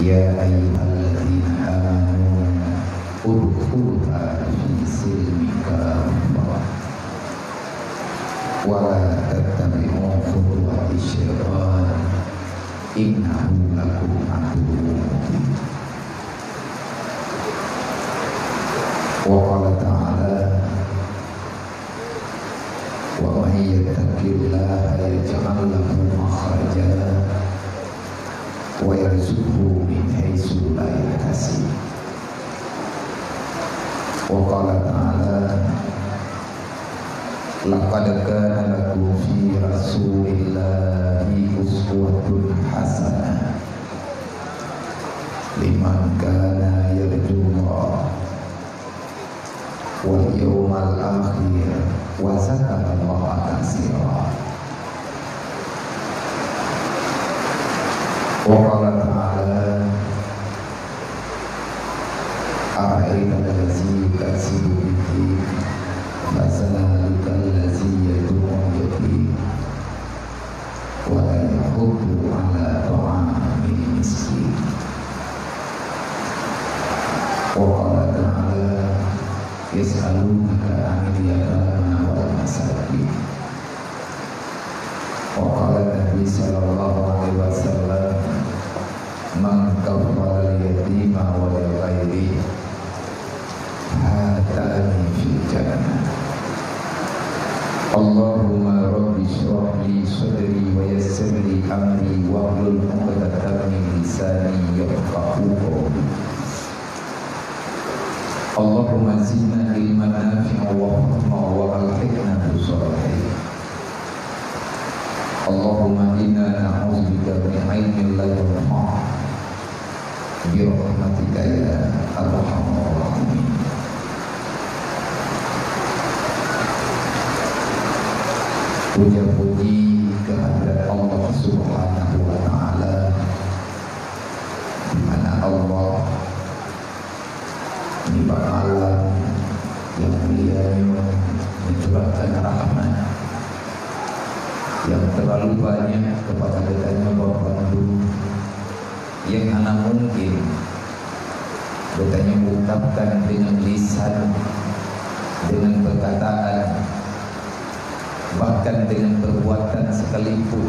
Ya ayyuhalladzina amanu udkhuluha fi silmi kaffah wa la tattabi'u khutuwati syaitan innahu lakum aduwwun mubin. Wa qala ta'ala wa may yattaqillaha yaj'al lahu makhraja wa yarzuqhu min haitsu la yahtasib. Wa qala ta'ala laqad kana lakum fi rasulillahi uswatun hasanah liman kana yarjullaha wal yawmal akhir wa zakarallaha katsira. Wa qala ta'ala ara'aita allazi yukadzibu bid-din fazaluka allazi yad'u yatim wa la yahuddu 'ala ta'amil miskin. Wa qala ta'ala yas'alunaka 'anil yatama wal masakin. Wa qala Nabi sallallahu alaihi wasallam man kafara al-yatima wa al-ghairi hatani fil jannah. Allahumma rabbi shrah li sadri wa yassir li amri wa hlul 'uqdatam min lisani yafqahu qawli. Allahumma zidna ilman nafi'an wa hikmah wa alhiqna bis-shalihin. Allahumma inna na'udzubika min ilmin la yanfa' bi rahmatika ya arhamar rahimin. Puja-puji kehadirat Allah Subhanahu wa ta'ala, di mana Allah di malam yang mulia mencurahkan rahmat yang terlalu banyak kepada katanya Bapak Guru yang mana mungkin katanya mengucapkan dengan lisan, dengan perkataan, bahkan dengan perbuatan sekalipun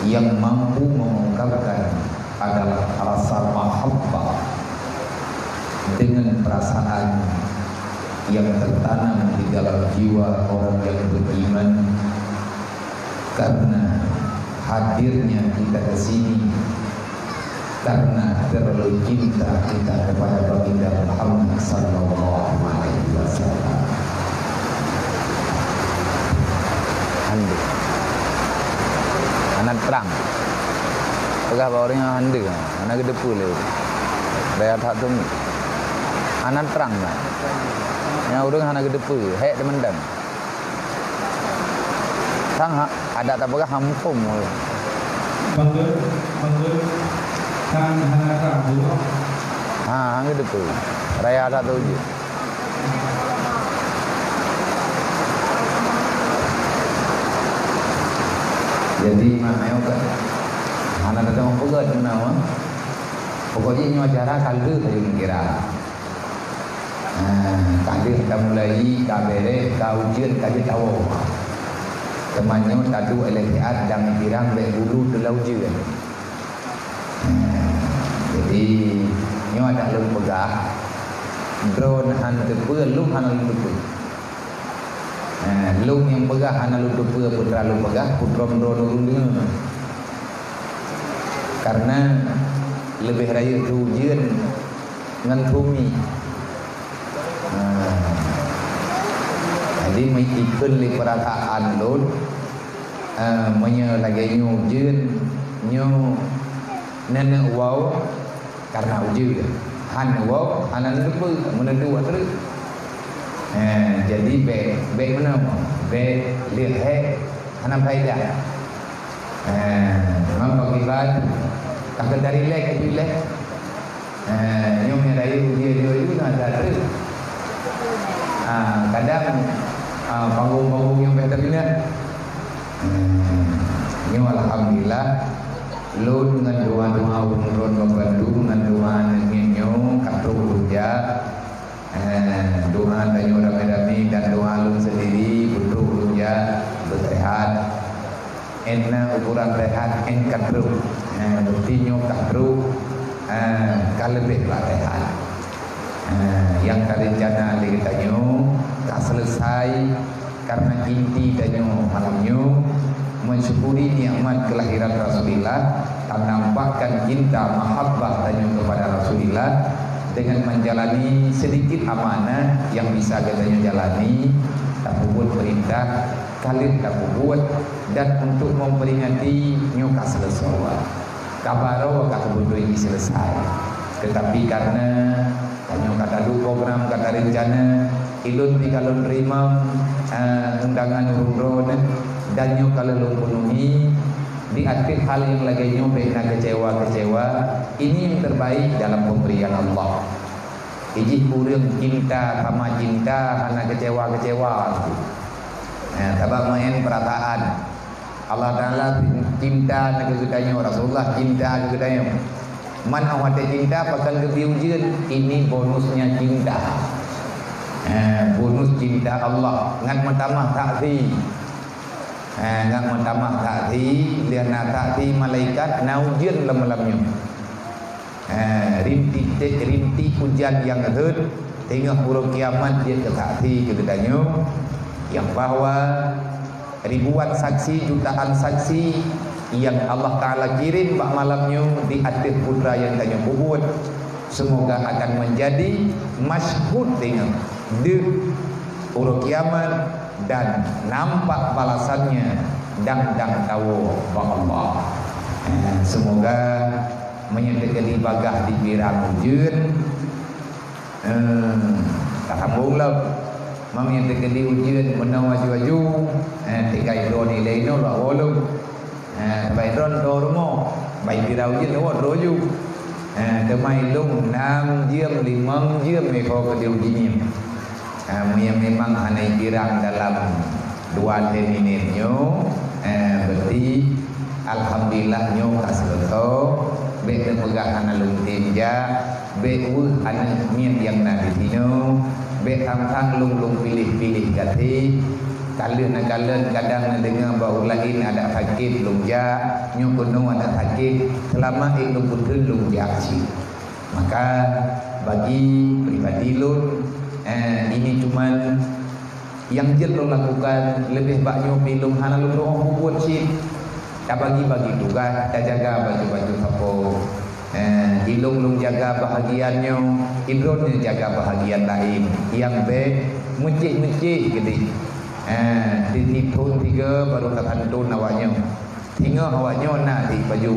yang mampu mengungkapkan adalah rasa mahabbah dengan perasaan yang tertanam di dalam jiwa orang yang beriman. Karena hadirnya kita ke sini, karena terlalu cinta kita kepada baginda Muhammad sallallahu alaihi wasallam. Hande anak terang pegah bawaring hande anak gede pula bayar tak tu anak terang lah yang urang anak gede pula hek demendam sang ada tak pegah hampum bangga kan anak terang dulu hang gede pula raya tak tu je. Jadi mana kan anak datang pegat menawa pokoknya ini acara kaldu saya kira kaldu kita mulai kabere kaujian kaji tahu temannya tadu eletiat dan kirang be bulu telau ujian. Jadi ini ada lum pegah drone han tepul lum han lum tepul. Lung yang pegah anak lu tupu putra lu pegah putra mendorong karena lebih raya tujuan dengan bumi. Jadi mengikut li perasaan lu menyelagi nyujian nyu nenek wow karena ujian han wow anak tupu menentu terus. Jadi be mana be lihat anak faedah mampu kibat kakak dari lek itu lek nyom yang rayu dia itu ada terus kadang panggung-panggung yang better ini nyom alhamdulillah Lun dengan doa-doa umron Bandung dengan doa nengenyo katru ruja doa tanyo rame-rame dan doa lun sendiri betul ruja bersehat enna ukuran rehat en katru bertinyo katru kalebih lah rehat yang karencana lagi tanyo tak selesai karena inti tanyo malamnyo mensyukuri nikmat kelahiran Rasulullah dan nampakkan cinta mahabbah tanya kepada Rasulullah dengan menjalani sedikit amanah yang bisa katanya jalani tak buat perintah kalian tak buat dan untuk memperingati nyuka selesai kabaro kata bodoh ini selesai tetapi karena tanya kata dulu program kata rencana ilun di kalon rimam undangan urun dan nyo kalau lu penuhi di akhir hal yang lagi nyo pernah kecewa ini yang terbaik dalam pemberian Allah. Iji kurang cinta sama cinta hanya kecewa tabak main perataan Allah Ta'ala cinta nak ketanya Rasulullah cinta ketanya man awak cinta pakai kebiujian ini bonusnya cinta bonus cinta Allah ngan mentamah takzi nggak mentamah takti liana takti malaikat naujian lem-lemnya rinti hujan yang adut tengah buruk kiamat dia ke takti kegedanyo yang bahwa ribuan saksi jutaan saksi yang Allah Ta'ala kirim bak malamnya di akhir putra yang tanya bubuat semoga akan menjadi masyhud tengah di buruk kiamat dan nampak balasannya dang tahu Allah. Semoga menyedekati bagah di pirang ujian tak sambunglah menyedekati ujian menang waju tiga drone nilai no lah walau baik drone dormo baik pirang ujian no roju temai lung 6 jam 5 jam mereka ke ujian yang memang anai kirang dalam 2 menit nyo berarti alhamdulillah nyo kasleto be pegah ana lung tinja be ana mien yang na di sino be tang lung pilih gati kalian kadang dengar bahawa lain ada sakit lung ja nyo kuno ada sakit selama itu betul lung jaksi maka bagi pribadi lun ini cuman yang jelo lakukan lebih banyak minum hana lu doang buat sih tak bagi tugas tak jaga baju sapo ilung jaga bahagiannya indronnya jaga bahagian lain yang be mencik gede ditipun 3 baru terhantun awaknya tinggal awaknya nak di baju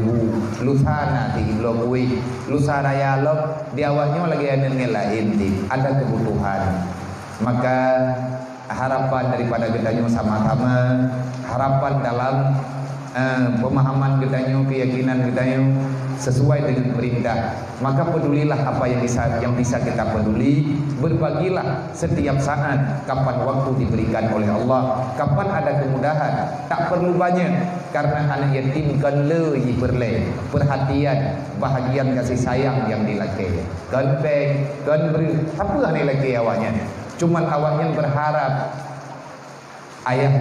lusa nak di blokui lusa raya lok di awaknya lagi ada lain ada kebutuhan maka harapan daripada gedanya sama-sama harapan dalam pemahaman gedanya keyakinan gedanya sesuai dengan perintah maka pedulilah apa yang bisa kita peduli berbagilah setiap saat kapan waktu diberikan oleh Allah kapan ada kemudahan tak perlu banyak karena anak yatim kan lebih perhatian bahagian kasih sayang yang dilakukan kan beg kan beri apa yang dilakukan awaknya cuma awaknya berharap ayah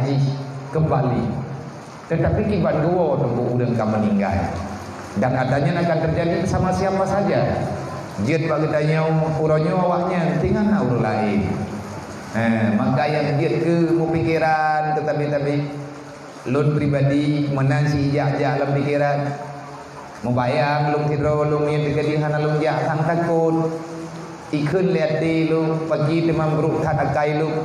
kembali tetapi kibat dua tunggu udang kamu meninggal dan adanya akan terjadi sama siapa saja jid bagi tanya uronyo awaknya tinggal urut lain maka yang jid ke pikiran tetapi lun pribadi menansi jak dalam pikiran membayang lung tidro lung yang terjadi hana lung jak sang takut ikun lihat di lung pagi demam beruk tatakai lung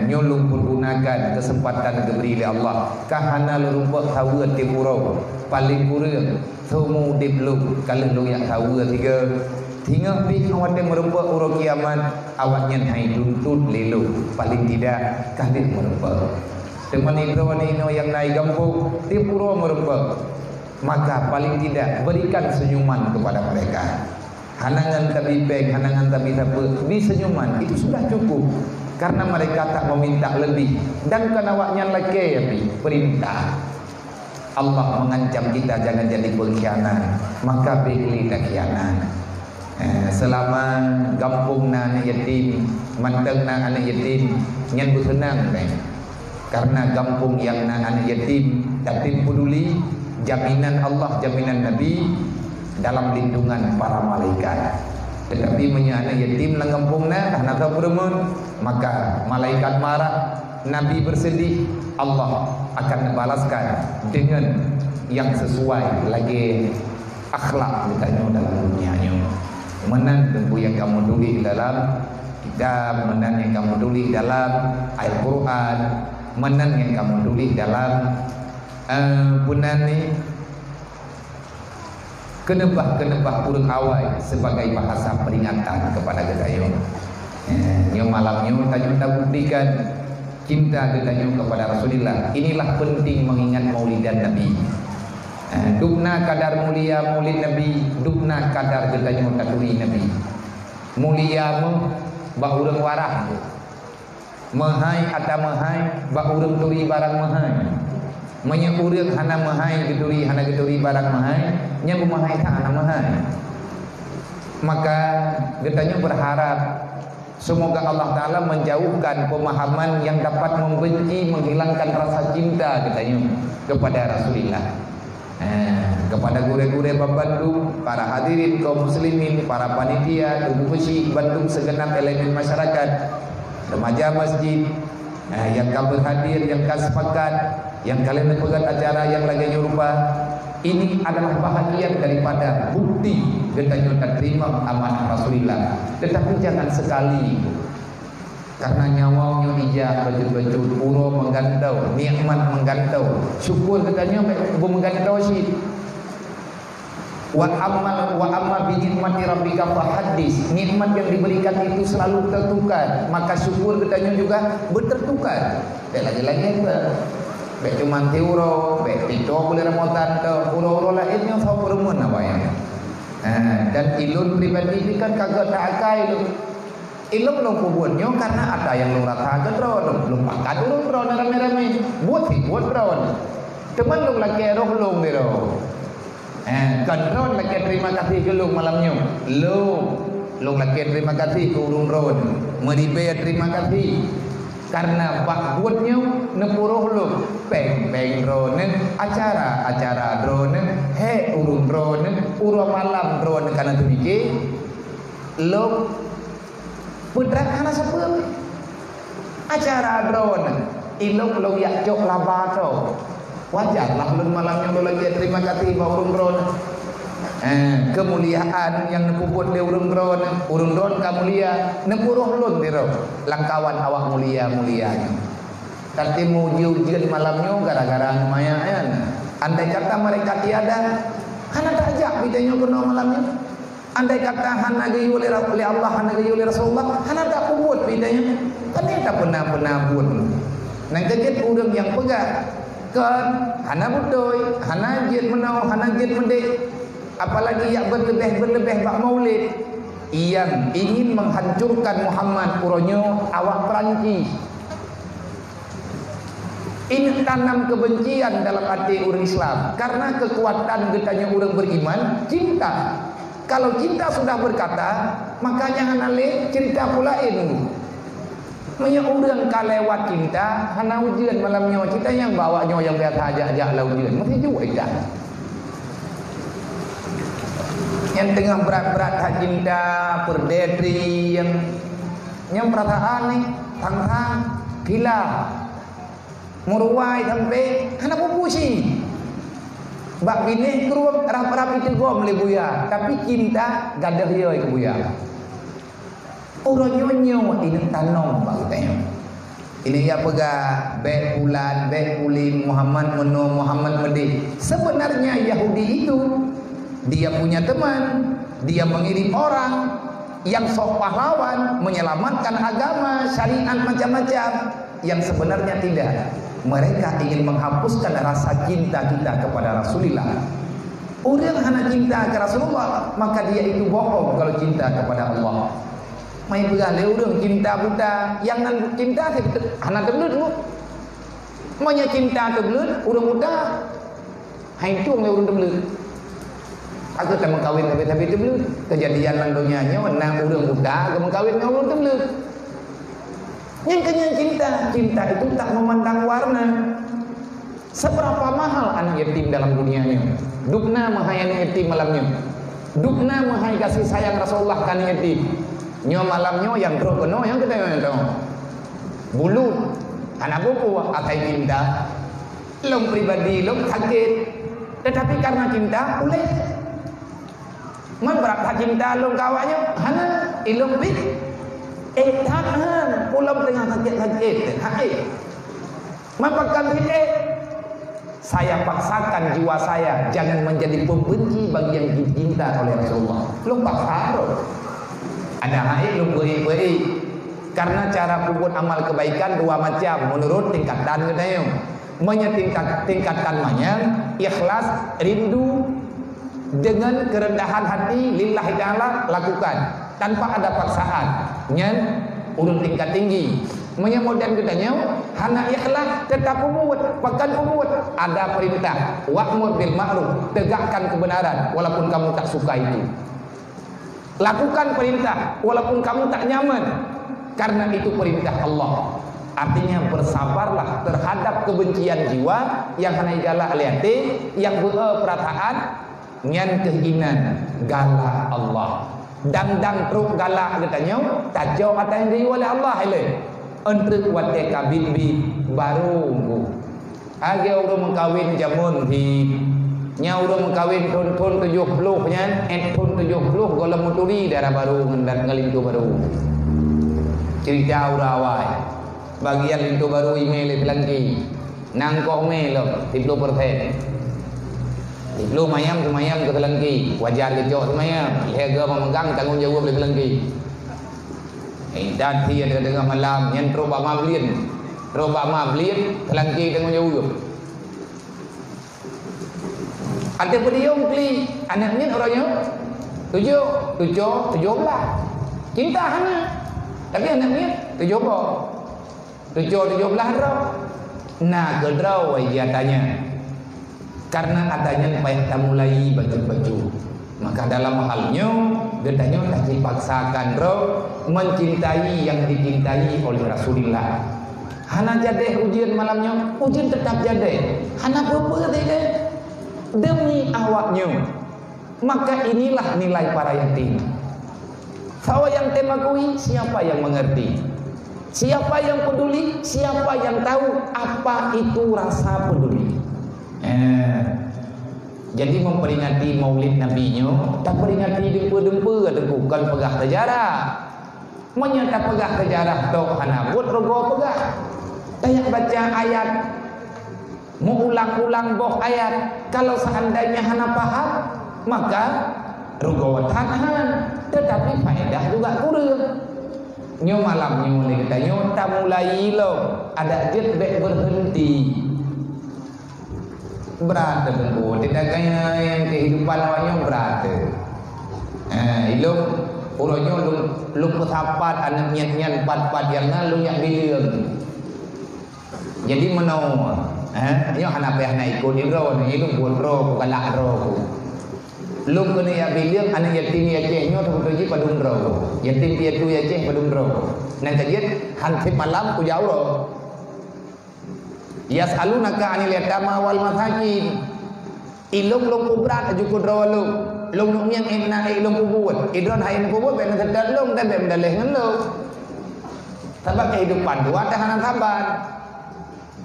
nyolong pergunakan kesempatan diberi oleh Allah kahana lu rumput tahu ti pura paling kurang semua diblok kalau lu yang tahu tiga tinggal pi awak yang merumput urut kiamat awaknya hai tuntut lelu paling tidak kali merumput teman ini yang naik kampung ti pura merumput maka paling tidak berikan senyuman kepada mereka hanangan tabi peng hanangan tabi tabe di senyuman itu sudah cukup karena mereka tak meminta lebih dan kan awaknya lagi ya perintah Allah mengancam kita jangan jadi pengkhianat, maka pilih tak khianat. Selama kampung na anak yatim, manteng na anak yatim, nyan bersenang kan? Karena kampung yang na anak yatim peduli, jaminan Allah, jaminan Nabi dalam lindungan para malaikat. Tetapi punya anak yatim lang kampung na anak peremun, maka malaikat marah, Nabi bersedih, Allah akan membalaskan dengan yang sesuai lagi akhlak ditanya dalam dunianya. Menan tunggu yang kamu tulis dalam kitab, menan yang kamu tulis dalam ayat Quran, menan yang kamu tulis dalam punan ni kenebah urang awal sebagai bahasa peringatan kepada kita. Yang malamnya tajuk buktikan cinta kita kepada Rasulullah. Inilah penting mengingat maulidan Nabi. Dukna kadar mulia maulid Nabi, dukna kadar kita taturi Nabi. Mulia mu bah urang warah. Mahai atau mahai bah urang turi barang mahai. Manya urang hana mahai geduri hana geduri barang mahai, nya mahai tak hana mahai. Maka kita berharap semoga Allah Ta'ala menjauhkan pemahaman yang dapat membenci, menghilangkan rasa cinta katanya kepada Rasulullah. Kepada gure-gure Bandung, para hadirin kaum muslimin, para panitia, tubuh besi Bandung, segenap elemen masyarakat, remaja masjid, yang kami hadir, yang kami sepakat, yang kalian pegang acara yang lagi nyerupa. Ini adalah bahagian daripada bukti kita terima amanah Rasulullah. Tetapi jangan sekali karena nyawanya ijah baju-baju puro menggantau, nikmat menggantau. Syukur katanya menggantau sih. Wa amma bi nikmati rabbika fahaddis. Nikmat yang diberikan itu selalu tertukar, maka syukur katanya juga bertertukar. Lagi-lagi baik cuma teuro, baik itu boleh remotan ke uro-uro lainnya sama peremun apa ya. Dan ilun pribadi ini kan kagak tak akai lu. Ilun belum kubuatnya karena ada yang lu rata ke drone, belum pakat lu drone rame-rame. Buat drone. Teman lu lagi roh lu gitu. Kan drone lagi terima kasih ke lu malamnya. Lu lagi terima kasih ke urung drone. Meribe terima kasih. Karena bakutnya nepuruh lu peng drone acara drone urung drone malam drone karena tu mikir lu putra karena sepuluh acara drone ilok lu yak jok laba tu wajar lah lu malamnya lu lagi terima kasih urung drone. Kemuliaan yang nekubut di urung drone kamulia nepuruh lun diro langkawan awak mulia tapi ujian malamnya gara-gara lumayan. Andai kata mereka tiada hana tak ajak bidanya kena malamnya. Andai kata hana gayu oleh Allah, hana gayu oleh Rasulullah, hana tak kubut bidanya. Kan dia tak pernah buat. Nang kejit urang yang pegang kan hana budoy, hana jid menau, hana jid mendek. Apalagi yang berlebih bak maulid yang ingin menghancurkan Muhammad uronyo awak Perancis. Ini tanam kebencian dalam hati orang Islam karena kekuatan getanya orang beriman cinta. Kalau cinta sudah berkata, makanya hanale cerita pula ini. Menya orang kalewat cinta, hana ujian malamnya kita yang bawanya yang biasa aja lah ujian. Mesti juga ikan. Yang tengah berat-berat hak cinta, perdetri yang perasaan ni tang-tang gila muruai sampai hana pupusi bak bini keruang rapi tegom le buya tapi cinta gadah dia ke buya orang nyonyo ini tanong bak tanya ini ya pega be bulan be ulin Muhammad meno Muhammad medi sebenarnya Yahudi itu dia punya teman, dia mengirim orang yang sok pahlawan menyelamatkan agama, syariat macam-macam yang sebenarnya tidak. Mereka ingin menghapuskan rasa cinta kita kepada Rasulullah. Orang hanya cinta ke Rasulullah, maka dia itu bohong kalau cinta kepada Allah. Mai begal orang cinta buta, yang nan cinta hanya tebelut lu. Maunya cinta tebelut, orang buta. Hai cung le urun tebelu. Aku tak mengkawin tapi tebelu. Kejadian lang dunianya nang urang budak ke mengkawin dengan urun tebelu. Yang kenyang cinta itu tak memandang warna. Seberapa mahal anak yatim dalam dunianya. Dukna mahayani yatim malamnya. Dukna mahai kasih sayang Rasulullah kan yatim. Nyo malamnya yang teruk kena yang kita yang bulu anak buku akai cinta. Long pribadi long sakit. Tetapi karena cinta boleh. Man berapa cinta long kawannya hana ilong bit. Tahan pulang tengah sakit-sakit. Hai. Mapakan bit saya paksakan jiwa saya jangan menjadi pembenci bagi yang dicinta oleh Rasulullah. Lu paksa loh. Ada hai lu beri. Karena cara puput amal kebaikan dua macam menurut tingkatan kita. Tingkatannya ikhlas, rindu dengan kerendahan hati lillahi ta'ala lakukan tanpa ada paksaan. Nyen urut tingkat tinggi. Menyemudan katanya hana ikhlas tetap umut, pekan umut. Ada perintah wa'mur bil ma'ruf, tegakkan kebenaran walaupun kamu tak suka itu. Lakukan perintah walaupun kamu tak nyaman, karena itu perintah Allah. Artinya bersabarlah terhadap kebencian jiwa yang hana galak liati, yang perasaan nyan keinginan galak Allah. Dang truk galak katanya tajuk kata yang diri oleh Allah ile. Untuk wateka bibi baru age orang mengkawin jamun di nya orang mengkawin ton 70 nya ton 70 golem muturi darah baru ngendat ngelintu baru cerita urawai bagian lintu baru email pelangki nangkoh melo 10% Iblu mayam ke telengki wajar kecok semayam lega memegang tanggung jawab oleh telengki. Dan dia dengan malam yang roba mablin telengki tanggung jawab. Ada beliau kli anaknya orangnya 17 cinta hana tapi anaknya 17 roh. Nah gedraw wajatanya karena adanya payah mulai baju-baju, maka dalam halnya gedanya tak dipaksakan roh mencintai yang dicintai oleh Rasulullah. Hana jadeh ujian malamnya, ujian tetap jadeh. Hana apa tidak demi awaknya. Maka inilah nilai para yatim. Sawa yang temakui, siapa yang mengerti? Siapa yang peduli? Siapa yang tahu apa itu rasa peduli? Jadi memperingati maulid nabinya tak peringati dempa-dempa atau bukan pegah sejarah. Menyata pegah sejarah tok hana buat rogo pegah. Tayak baca ayat mengulang-ulang boh ayat. Kalau seandainya hana paham maka rogo tahan. Tetapi faedah juga kurang. Nyo malam nyo mulai kita nyo tak mulai lo ada jet baik berhenti. Berat tentu tidak kaya yang kehidupan awaknya berat. Ilung urangnya lung pesapat anak nyan pat yang lu yang bilang. Jadi menau yo hana peh na ikut iro ni ilung buat ro galak ro. Lung kena ya bilang anak yatim ya cehnya tu ji padung ro. Yatim piatu ya ceh padung ro. Nang kajian hansip malam ku jauh ro. Yas'alunaka 'anil yatama wal masakin. Ilung kubrat ajukun rawalung. Lung yang ina ilung kubut. Idron hain kubut ben kedat lung dan ben daleh ngelung. Sebab kehidupan tu ada hana saban.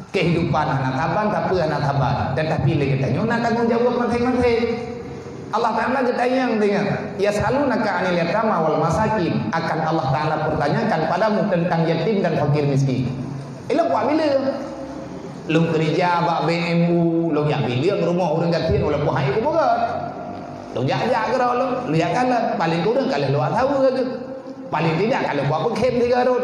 Kehidupan hana saban tapi hana saban. Tetapi lagi tanya nak tanggung jawab masing-masing. Allah Ta'ala bertanya dengan Yas'alunaka 'anil yatama wal masakin. Akan Allah Ta'ala pertanyakan padamu tentang yatim dan fakir miskin. Ilung buat bila? Lung kerja bak BMU, lung yak biliang rumah orang gatin walaupun hai ku berat. Lung jak ke lu lihat kan paling kurang kalau lu tahu ke. Paling tidak kalau buat kem 3 rot.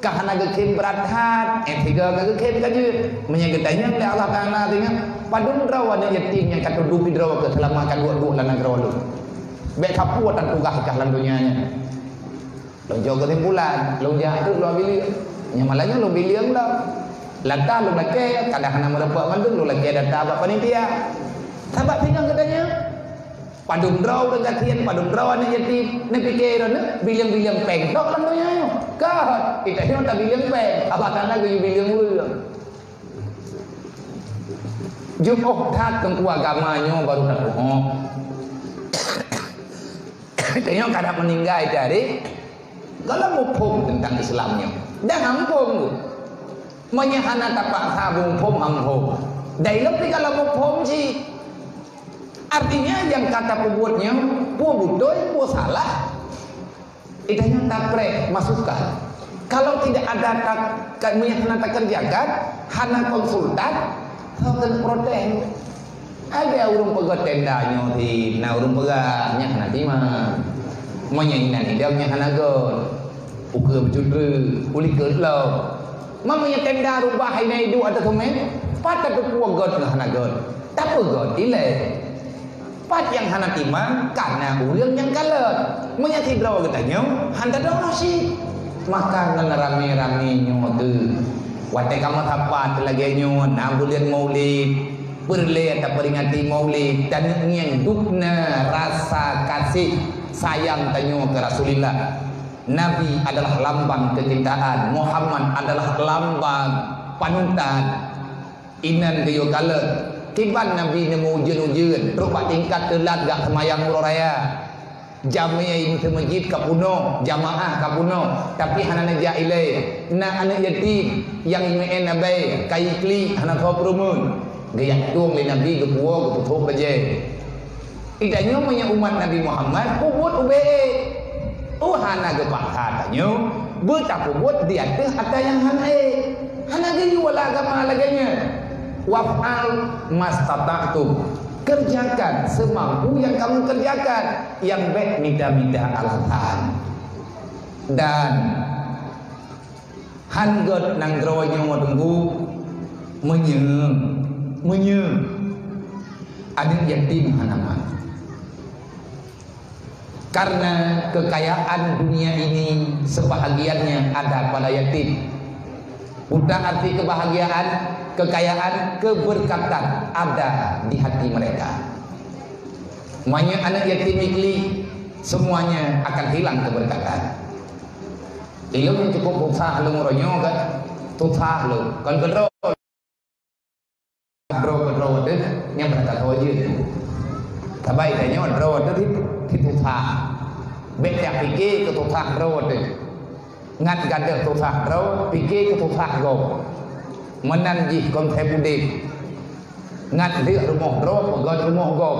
Kahana ke kem berat hat, 3 ke kem kaje. Menyagetanya oleh Allah Taala dengan padun rawan yatim yang kata dupi draw ke selamakan dua lan negara lu. Bek kapuat dan tugas kahlan dunianya. Lung jaga timbulan, lung jak tu lu biliang. Nyamalanya lu biliang dah. Lata lu laki kadang hana merepek mandun lu laki data abak panitia. Sebab tinggal katanya padung draw dengan katian padung draw ni yatim ni fikir ni bilang-bilang peng tok lang donya yo. Kahat kita ni tak bilang peng, apa tanah ke bilang mulu. Jumlah tak tengku agamanya baru nak bohong. Tengok kadang meninggal dari kalau mumpung tentang Islamnya dan hampung tu menyahana tapak sabung pom hampung dalam ni kalau mumpung si artinya yang kata pembuatnya pun betul pun salah idahnya taprek masukkan kalau tidak ada menyahana tak kerjakan hana konsultan kau kena protes. Ada urung pegat tendanya di na urung pegatnya nanti mah menyanyian dia punya hanagon ukur berjudul uli kerlau mamanya tenda rubah ini itu ada komen pat ada puagot na hanagon tak pegat ile pat yang hana timang karena urang yang kalut menyati draw katanya handa dong nasi maka ngan rame-rame nyo tu wate kamu tapat lagi nyo na bulan maulid berle atau peringati maulid dan yang dukna rasa kasih sayang tanyo ke Rasulullah. Nabi adalah lambang kecintaan, Muhammad adalah lambang panutan. Inan kayo kala kiban Nabi nemu ujian-ujian rupa tingkat telat gak semayang murah raya jamiah ini masjid kapuno jamaah kapuno tapi hana jaile na anak yatim yang ingin nabai kai kli hana kau perumun gaya tuang le Nabi ke puo ke putu baje idanya punya umat Nabi Muhammad kubut ube hana ke pakatanya betapa buat dia tu ada yang hana gini wala agama laganya waf'al mastata'tum kerjakan semampu yang kamu kerjakan yang baik minta-minta alatan dan hanggot nang dronya tunggu menyem adik yatim hanaman karena kekayaan dunia ini sebahagiannya ada pada yatim bukan arti kebahagiaan kekayaan keberkatan ada di hati mereka banyak anak yatim ikli semuanya akan hilang keberkatan ilmu cukup usah lu ngeronyo kan tusah lu kan kedro itu yang berkata wajib tapi tanya kedro ituที่tusah bet yang pikir ke tusah kedro itu ngat gada tusah kedro pikir ke tusah go menanjih konsep budek ngat dia rumah dro pegat rumah go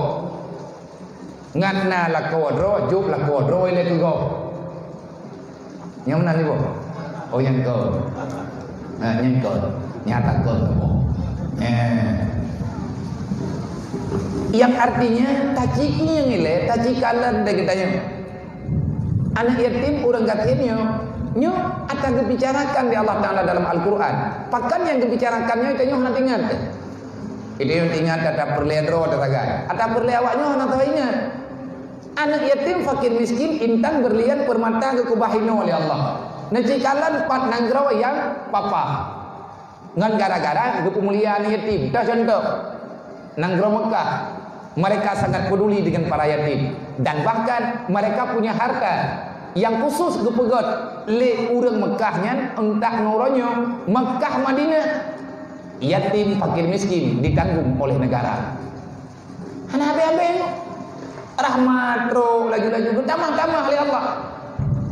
ngat na lako dro jup lako dro ile tu go yang mana ni bo oh yang go yang go nyata go bo yang artinya tajiknya ngile tajikalan dah kitanya anak yatim orang gatinyo nyo akan dibicarakan di Allah Ta'ala dalam Al-Quran pakan yang dibicarakannya itu nyo nanti ingat itu yang ingat ada perliadro ada perliawaknya nanti ingat anak yatim fakir miskin intan berlian permata kekubahino oleh Allah najikalan pat nanggraw yang papa ngan gara-gara kepemuliaan yatim dah contoh nanggraw Mekah mereka sangat peduli dengan para yatim dan bahkan mereka punya harta yang khusus kepegot le urang Mekahnya entah ngoronyo Mekah Madinah yatim fakir miskin ditanggung oleh negara hana abe-abe rahmat ro laju-laju tamah-tamah oleh Allah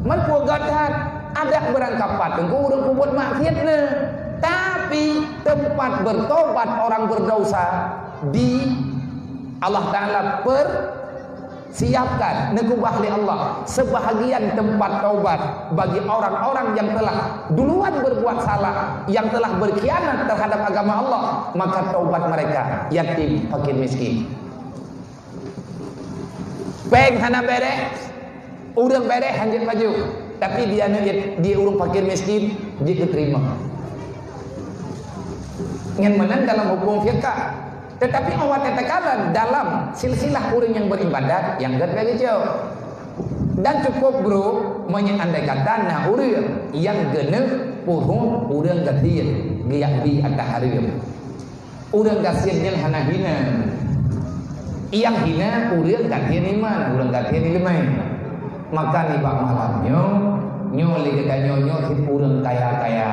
man pugatat ada berangkapat engko urang kubut maksiatna tapi tempat bertobat orang berdosa di Allah Ta'ala siapkan negubah oleh Allah sebahagian tempat taubat bagi orang-orang yang telah duluan berbuat salah yang telah berkhianat terhadap agama Allah maka taubat mereka yatim fakir miskin peng hana bere urang bere hanjit maju tapi dia urang fakir miskin dia diterima yang menang dalam hukum fiqh tetapi awak katakan dalam silsilah orang yang beribadat yang gede jauh dan cukup bro menyandai kata nah orang yang genep puhun orang gadian giyak di atas hari orang kasihan yang hana hina Yang hina urang katian iman, urang katian ilmai. Maka ni bak malamnya nyo lagi nyo tip urang kaya-kaya.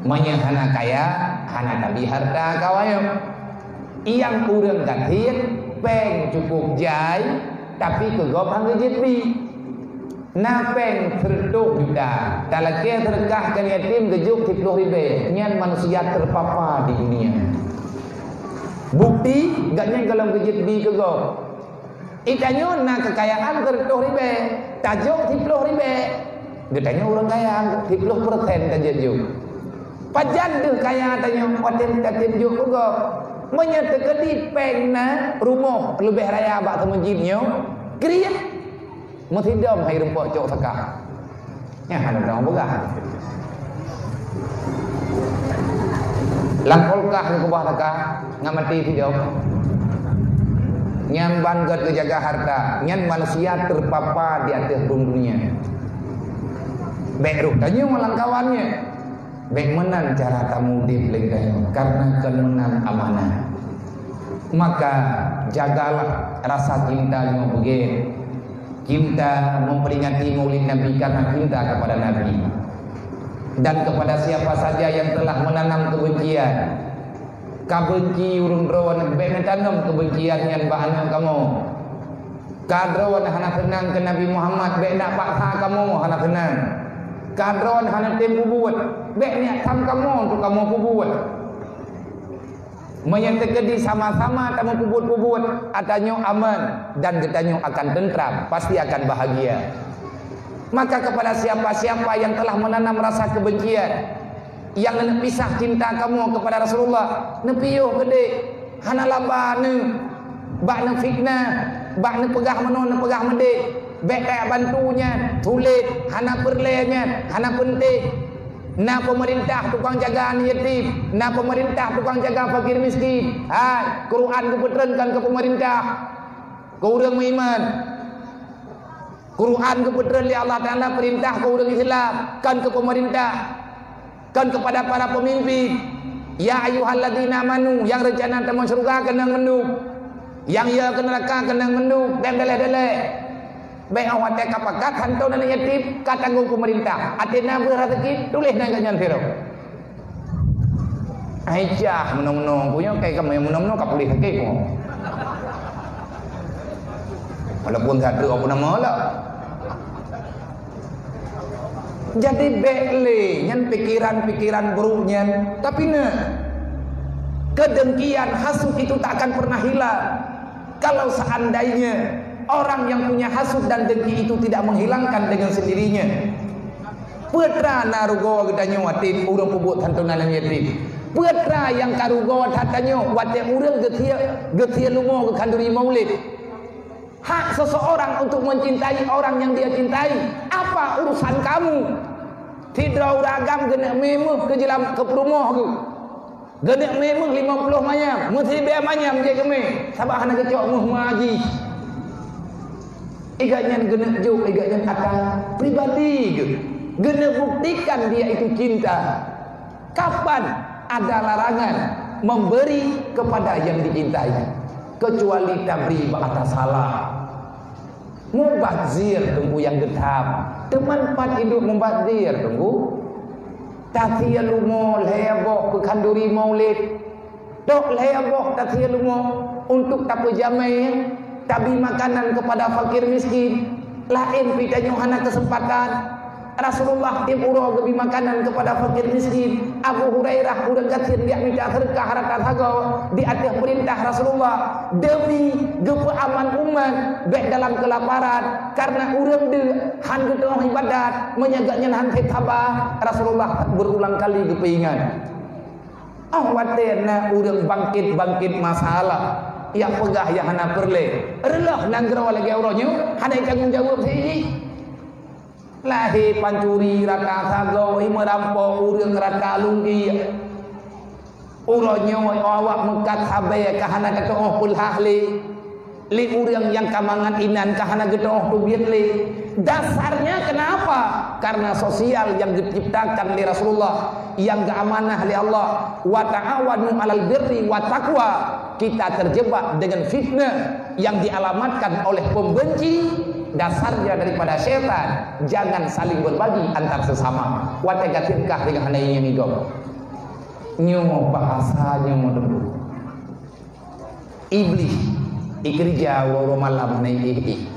Manya hana kaya, hana tabi harta kawayo. Yang urang katian peng cukup jai tapi kegop hang jetbi. Na peng 100 juta. Talake terkahkan yatim gejuk 10 ribu. Nyan manusia terpapar di dunia. Bukti gaknya kalau gejit bi ke go. Ikanyo na kekayaan 100 ribu, tajuk 10 ribu. Getanya orang kaya 10% tajuk juk. Pajan deh kaya tanya paten juk ke go. Menyatakan di pengna rumah lebih raya bak temujibnya. Kriat. Methidom hai rumpok cok sakah. Ya ada orang begah. Langkolkah ke bawah takah ngam mati hidup. Nyan banggat ke jaga harta, nyan manusia terpapar di atas dunia. Baik ruh tanya malang kawannya. Baik menan cara tamu dip lagi tanya karena kan menang amanah. Maka jagalah rasa cintanya begini. Cinta memperingati Maulid Nabi karena cinta kepada Nabi. Dan kepada siapa saja yang telah menanam kebencian, kabenci urung rawan ben tanam kebencian yang bahan kamu. Kadron hana kenang ke Nabi Muhammad ben nak paksa kamu hana kenang. Kadron hana tempu buat ben niat sam kamu untuk kamu buat. Menyatakan di sama-sama kamu buat adanya aman dan getanyo akan tentram, pasti akan bahagia. Maka kepada siapa-siapa yang telah menanam rasa kebencian, yang pisah cinta kamu kepada Rasulullah, nepiyuh gede, hana labane, bak ne fitnah, bak ne pegah menon, ne pegah mede, bek kayak bantunya, tulit, hana perlenya, hana penting. Na pemerintah tukang jaga yatim, na pemerintah tukang jaga fakir miskin. Hai, Quran keputerankan ke pemerintah. Kau urang iman. Quran keputeran li Allah Taala perintah ke urang Islam, kan ke pemerintah, kan kepada para pemimpin. Ya ayyuhalladzina amanu, yang rencana temu surga kena menduk, yang ya ke neraka kena menduk, dan dele-dele. Baik awak tak kapakat hantu dan yatim katanggung pemerintah. Atina berazeki tulis nanganyan firo. Aisyah menong-menong punya kayak kamu yang menong-menong kap boleh sakit kau. Walaupun satu apa nama lah. Jadi bekle nyan pikiran-pikiran buruknya, tapi ne kedengkian hasud itu tak akan pernah hilang. Kalau seandainya orang yang punya hasud dan dengki itu tidak menghilangkan dengan sendirinya. Putra narugo gedanyo watin urang pubut tantunan yatim. Putra yang karugo tatanyo wate urang getia lumo ke kanduri maulid. Hak seseorang untuk mencintai orang yang dia cintai. Apa urusan kamu? Tidak uragam genek memeh ke jelam ke perumoh tu. Genek memeh 50 manyam, mesti be manyam je keme. Sabah hana kecok muh maji. Igaknya genek juk, igaknya akan pribadi ke. Genek buktikan dia itu cinta. Kapan ada larangan memberi kepada yang dicintai? Kecuali tabri atas salah. Mubazir tunggu yang getah. Teman pat hidup mubazir tunggu. Tatia lumo leboh ke kanduri maulid. Dok leboh tatia lumo untuk tapu jamai. Tabi makanan kepada fakir miskin. Lain pitanya hana kesempatan. Rasulullah tim uro gebi makanan kepada fakir miskin. Abu Hurairah udah gatin dia minta sedekah harta sago di atas perintah Rasulullah demi gepe aman umat baik dalam kelaparan karena urang de han getong ibadat menyaganya han tabah. Rasulullah berulang kali gepeingan. Watena urang bangkit masalah yang pegah yang hana perle. Relah nanggraw lagi auronyo hana tanggung jawab sih. Lahir pancuri raka sago merampok urang raka lungki uronyo awak mekat habe kahana ketoh pulhahli li urang yang kamangan inan kahana getoh tubiat li. Dasarnya kenapa karena sosial yang diciptakan oleh Rasulullah, yang keamanah oleh Allah. Wa ta'awanu 'alal birri wa taqwa. Kita terjebak dengan fitnah yang dialamatkan oleh pembenci, dasarnya daripada syaitan. Jangan saling berbagi antar sesama. Wa tagatirkah dengan hanainya migom. Nyo bahasanya dulu. Iblis ikerja waro malam nai.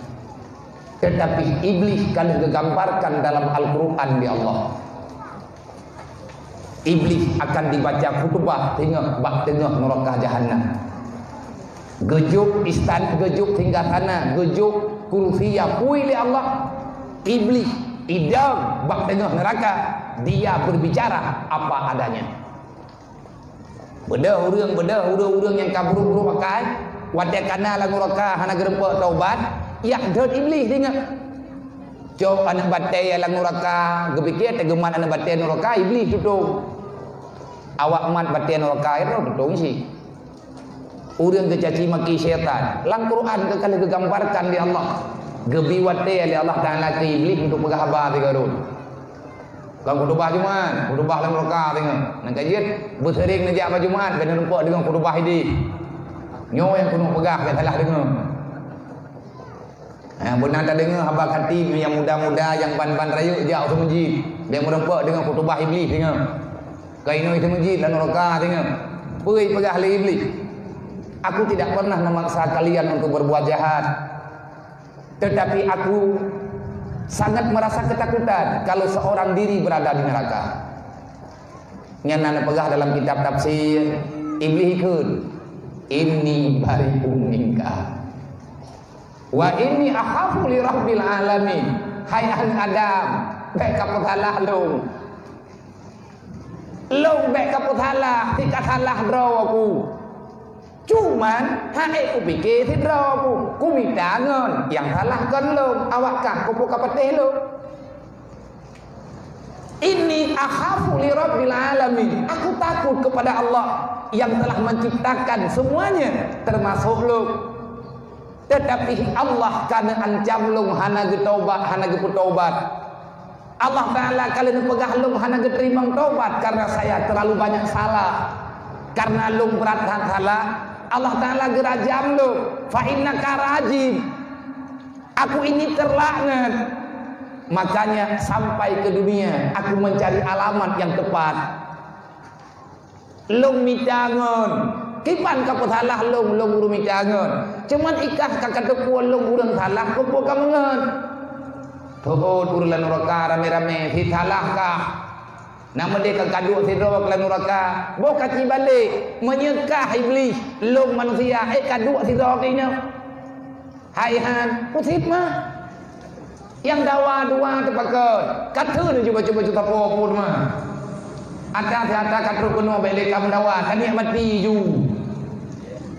Tetapi iblis kalau digambarkan dalam Al-Quran di Allah, iblis akan dibaca khutbah tengah neraka jahanam. Gejuk istan, gejuk tinggal tanah, gejuk kursiya pui li Allah. Iblis idam bak tengah neraka, dia berbicara apa adanya. Beda orang yang kabur pakai wadah kana la neraka hana gerempak taubat, ya dot iblis dengar. Cok anak batai la neraka, gepikir tegeman anak batai neraka iblis tutung. Awak mat batai neraka itu tutung sih. Orang kecaci maki syaitan. Lang Quran kekal digambarkan di Allah. Gebiwate oleh Allah Taala ke iblis untuk berhabar di garut. Kalau khutbah Jumaat, khutbah dalam neraka tengok. Nak kajian bersering najak pada Jumaat kena nampak dengan khutbah ini. Nyo yang kuno pegah ke salah dengar. Benar tak dengar habaq khatib yang muda-muda yang ban-ban raya jauh ke masjid. Dia merempak dengan khutbah iblis dengar. Kaino itu masjid dalam neraka tengok. Pui pegah oleh iblis. Aku tidak pernah memaksa kalian untuk berbuat jahat, tetapi aku sangat merasa ketakutan kalau seorang diri berada di neraka. Nyana pegah dalam kitab tafsir, iblis ikut. Inni bari'un minka wa inni akhafu li rabbil alamin. Hai Adam, baik kaputalah long baik kaputalah tika salah draw aku. Cuman hai ku pikir si draw ku minta ngon yang salahkan long awakkah ku buka petih long. Inni akhafu li rabbil alamin. Aku takut kepada Allah yang telah menciptakan semuanya termasuk lu. Tetapi Allah kana ancam lu hana getaubat, hana getaubat. Allah Taala kalian pegah lu hana geterima taubat karena saya terlalu banyak salah. Karena lu berat salah, Allah Taala gerajam lu. Fa innaka rajim. Aku ini terlaknat. Makanya sampai ke dunia aku mencari alamat yang tepat. Long mitangon, kipan kaput salah long uru mitangon. Cuman ikah kakak tepuan long urang salah kupu kamangan. Tuhut urulan neraka rame-rame si salah kah? Nama dia kakaduk si rok lan neraka. Bo kaci balik menyekah iblis long manusia kaduk si rok ini. Hai han, pusip mah. Yang dawa-dua terpakai kata dia cuba-cuba juta pun mah ada kata kuno balik kamu dawa tani mati ju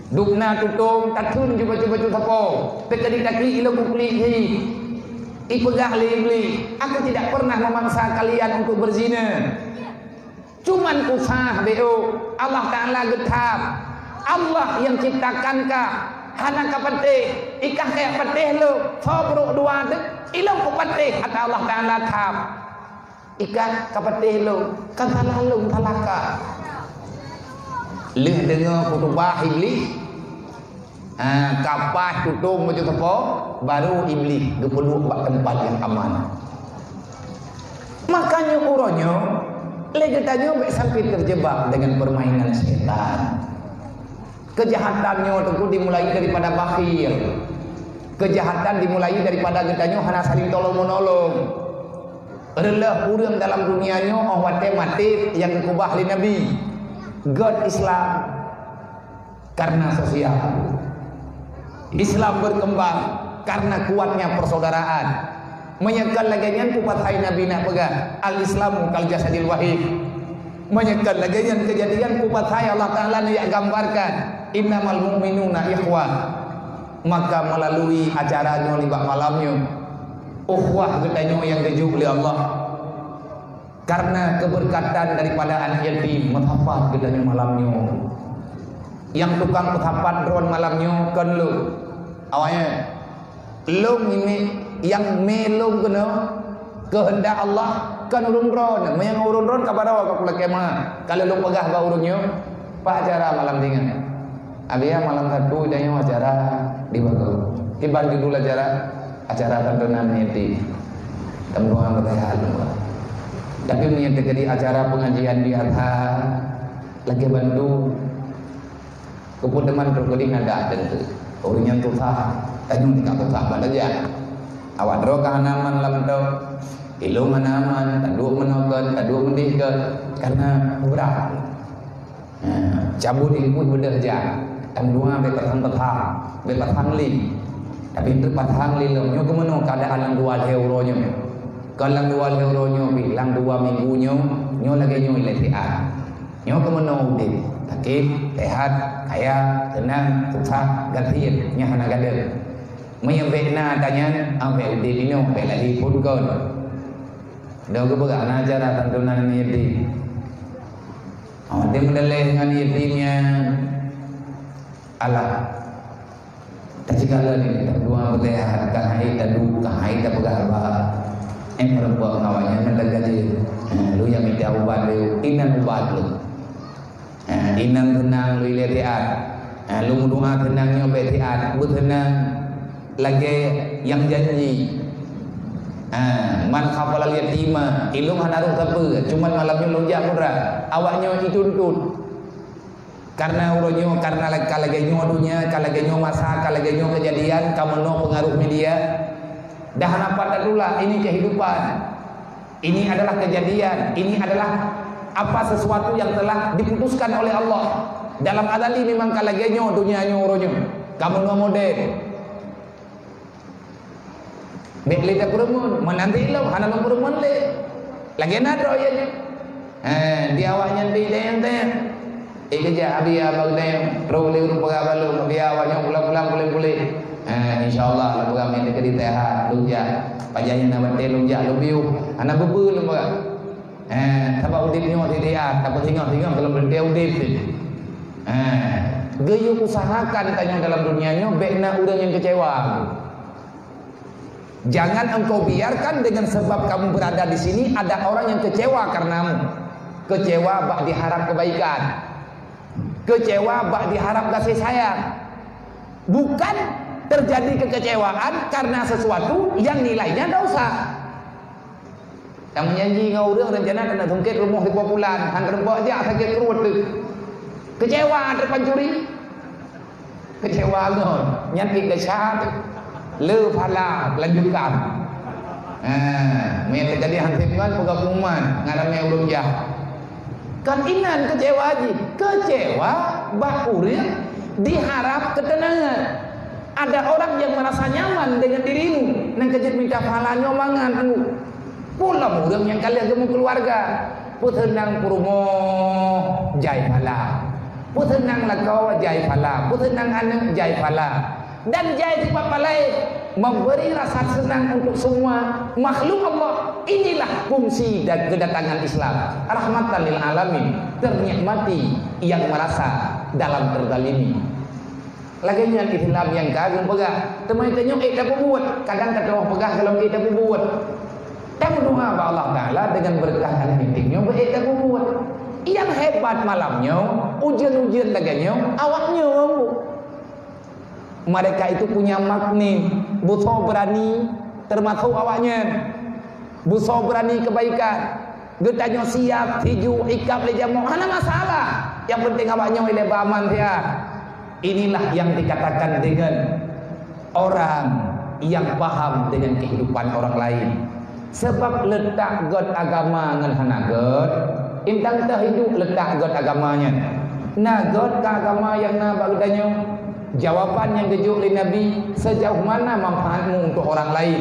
dukna tutung tatun cuba-cuba juta po tekadi takli ilu kukli hi ipegah libli. Aku tidak pernah memaksa kalian untuk berzina, cuman kusah beo Allah Ta'ala getap. Allah yang ciptakan kah hana ka patih ikah kayak patih lu sobruk dua tu ilang ku patih kata Allah Ta'ala thap ikah ka patih lu kan salah lu talaka leh dengar khutbah iblis kapas tutung macam apa baru iblis gepeluk bak tempat yang aman. Makanya uronyo lagi tanya sampai terjebak dengan permainan setan. Kejahatannya itu dimulai daripada bakhil. Kejahatan dimulai daripada getanya hana saling tolong menolong. Adalah urang dalam dunianya wate mati yang dikubah oleh Nabi. God Islam karena sosial. Islam berkembang karena kuatnya persaudaraan. Menyekal lagian kupat hai Nabi nak pegang al-Islamu kal jasadil wahid. Menyekal lagian kejadian kupat hai Allah Ta'ala yang gambarkan innamal mu'minuna ikhwah. Maka melalui acaranya libak malamnya ukhwah getanya yang dijuk oleh Allah karena keberkatan daripada anak yatim mutafat getanya malamnya yang tukang mutafat drone malamnya kan lu awalnya lu ini yang melong kena kehendak Allah kan urun ron yang urun ron kepada wa kula kema kalau lu pegah ba urunnya pak acara malam dengan abia malam satu jangan acara di bagus tiban di dulu acara tontonan nanti temuan bersehat tapi niat jadi acara pengajian di Arha lagi bantu keputeman terkuding ada tentu orang yang susah tanya tidak susah aja awak dro kahanaman lam tau ilu manaman tadu menokan tadu mendihkan karena berat cabut ilmu berdaya tandua betang li tapi itu patang li lo nyo kemana keadaan lang 2 euro nyo kalau 2 euro nyo bilang 2 minggu nyo lagi nyo iletian nyo kemana udip sakit sehat kaya tenang susah gantian nya hana gade menyembena tanya ampe udip ini ampe lagi pun kon dah ke berak acara tantunan ni di dia mendeleh dengan yatimnya Allah tak segala ni tak dua berlehat kahai tak du kahai tak berapa perempuan ngawanya nak gaji lu yang minta ubat lu inan ubat lu inan tenang lu ileriat lu doa tenangnya betiat bertenang lagi yang janji man khafal al yatima ilung hanaru apa cuman malamnya lonjak murah awaknya dituntut karena uronyo karena kalagenyo dunia kalagenyo masa kalagenyo kejadian kamu no pengaruh media dah nampak dadulah ini kehidupan ini adalah kejadian ini adalah apa sesuatu yang telah diputuskan oleh Allah dalam adali memang kalagenyo dunianya uronyo kamu no model Bekli tak perumun, menanti lo, hana lo perumun le, lagi nado ya je, dia awaknya dia yang, kerja abia bag dia, role urung pagabalu, dia awaknya pulang boleh, insyaallah lah program ini kedi teha, luja, pajanya nama teh luja, lubiu, hana bebu lu baga, sebab udip nyo tidak, tapi tinggal kalau berdia udip, gaya usahakan tanya dalam dunianya, bekna orang yang kecewa. Jangan engkau biarkan dengan sebab kamu berada di sini ada orang yang kecewa karenamu. Kecewa bak diharap kebaikan. Kecewa bak diharap kasih sayang. Bukan terjadi kekecewaan karena sesuatu yang nilainya dosa. Yang menyanyi ngau orang rencana kena tungkit rumah di Papulan, hang rembok aja sakit perut tu. Kecewa depan curi. Kecewa ngon, nyantik desyat. Le pala lanjutkan mereka jadi hantimkan pegawai ngaramnya ulun jah kan inan kecewa aja kecewa bakurin diharap ketenangan ada orang yang merasa nyaman dengan dirimu nang kejut minta pahalanya mangan pulang orang yang kalian gemuk keluarga putenang purumo jai pala putenang lakau jai pala putenang anak jai pala dan jai tiba palai memberi rasa senang untuk semua makhluk Allah. Inilah fungsi dan kedatangan Islam, rahmatan lil alamin, ternikmati yang merasa dalam terzalimi. Laginya Islam yang kagum pegah teman tanya tak buat kadang kata orang pegah kalau kita buat tak doa kepada Allah Taala dengan berkah dan nikmatnya tak buat yang hebat malamnya ujian-ujian laginya awaknya mereka itu punya magnet butuh berani termasuk awaknya butuh berani kebaikan getanya siap hiju ikap lejamu mana masalah yang penting awaknya ile aman dia inilah yang dikatakan dengan orang yang paham dengan kehidupan orang lain sebab letak god agama ngan hana god intang tah hidup letak god agamanya nah god ke agama yang na bagdanya jawaban yang kejuk oleh Nabi sejauh mana manfaatmu untuk orang lain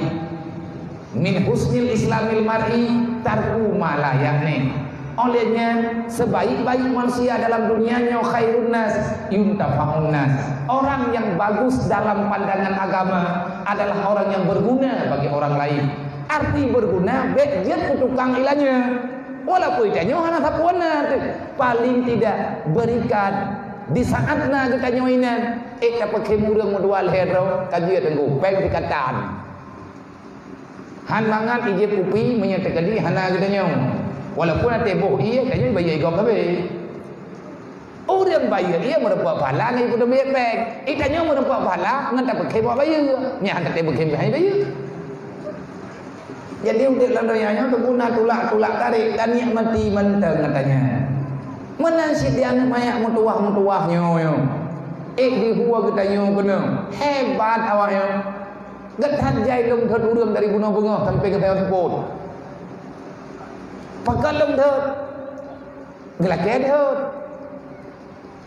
min husnil islamil mar'i tarku ma la ya'ni olehnya sebaik-baik manusia dalam dunianya khairun nas yuntafa'un nas orang yang bagus dalam pandangan agama adalah orang yang berguna bagi orang lain arti berguna bejet tukang ilahnya walaupun dia hana sapuana paling tidak berikan di saatna kita nyoinan tak pakai murang modal hero kaji tenggu peng dikatan Han mangan ije pupi menyatakan di hana gedanya. Walaupun ada boh ia kayaknya bayar gok kabe. Orang bayar ia mendapat pahala ngai kuda bayar beg. Itanya mendapat pahala ngan tak pakai buat bayar. Nya tak pakai bayar. Jadi untuk landainya tu guna tulak tarik dan niat mati menteng katanya. Menansi dia anak mayak mutuah-mutuahnya yo. Di huwa katanya kena. Hebat awaknya. Getat jai lung thot urang dari gunung bunga sampai ke Tayar Seput. Pakai lung thot. Gelak thot.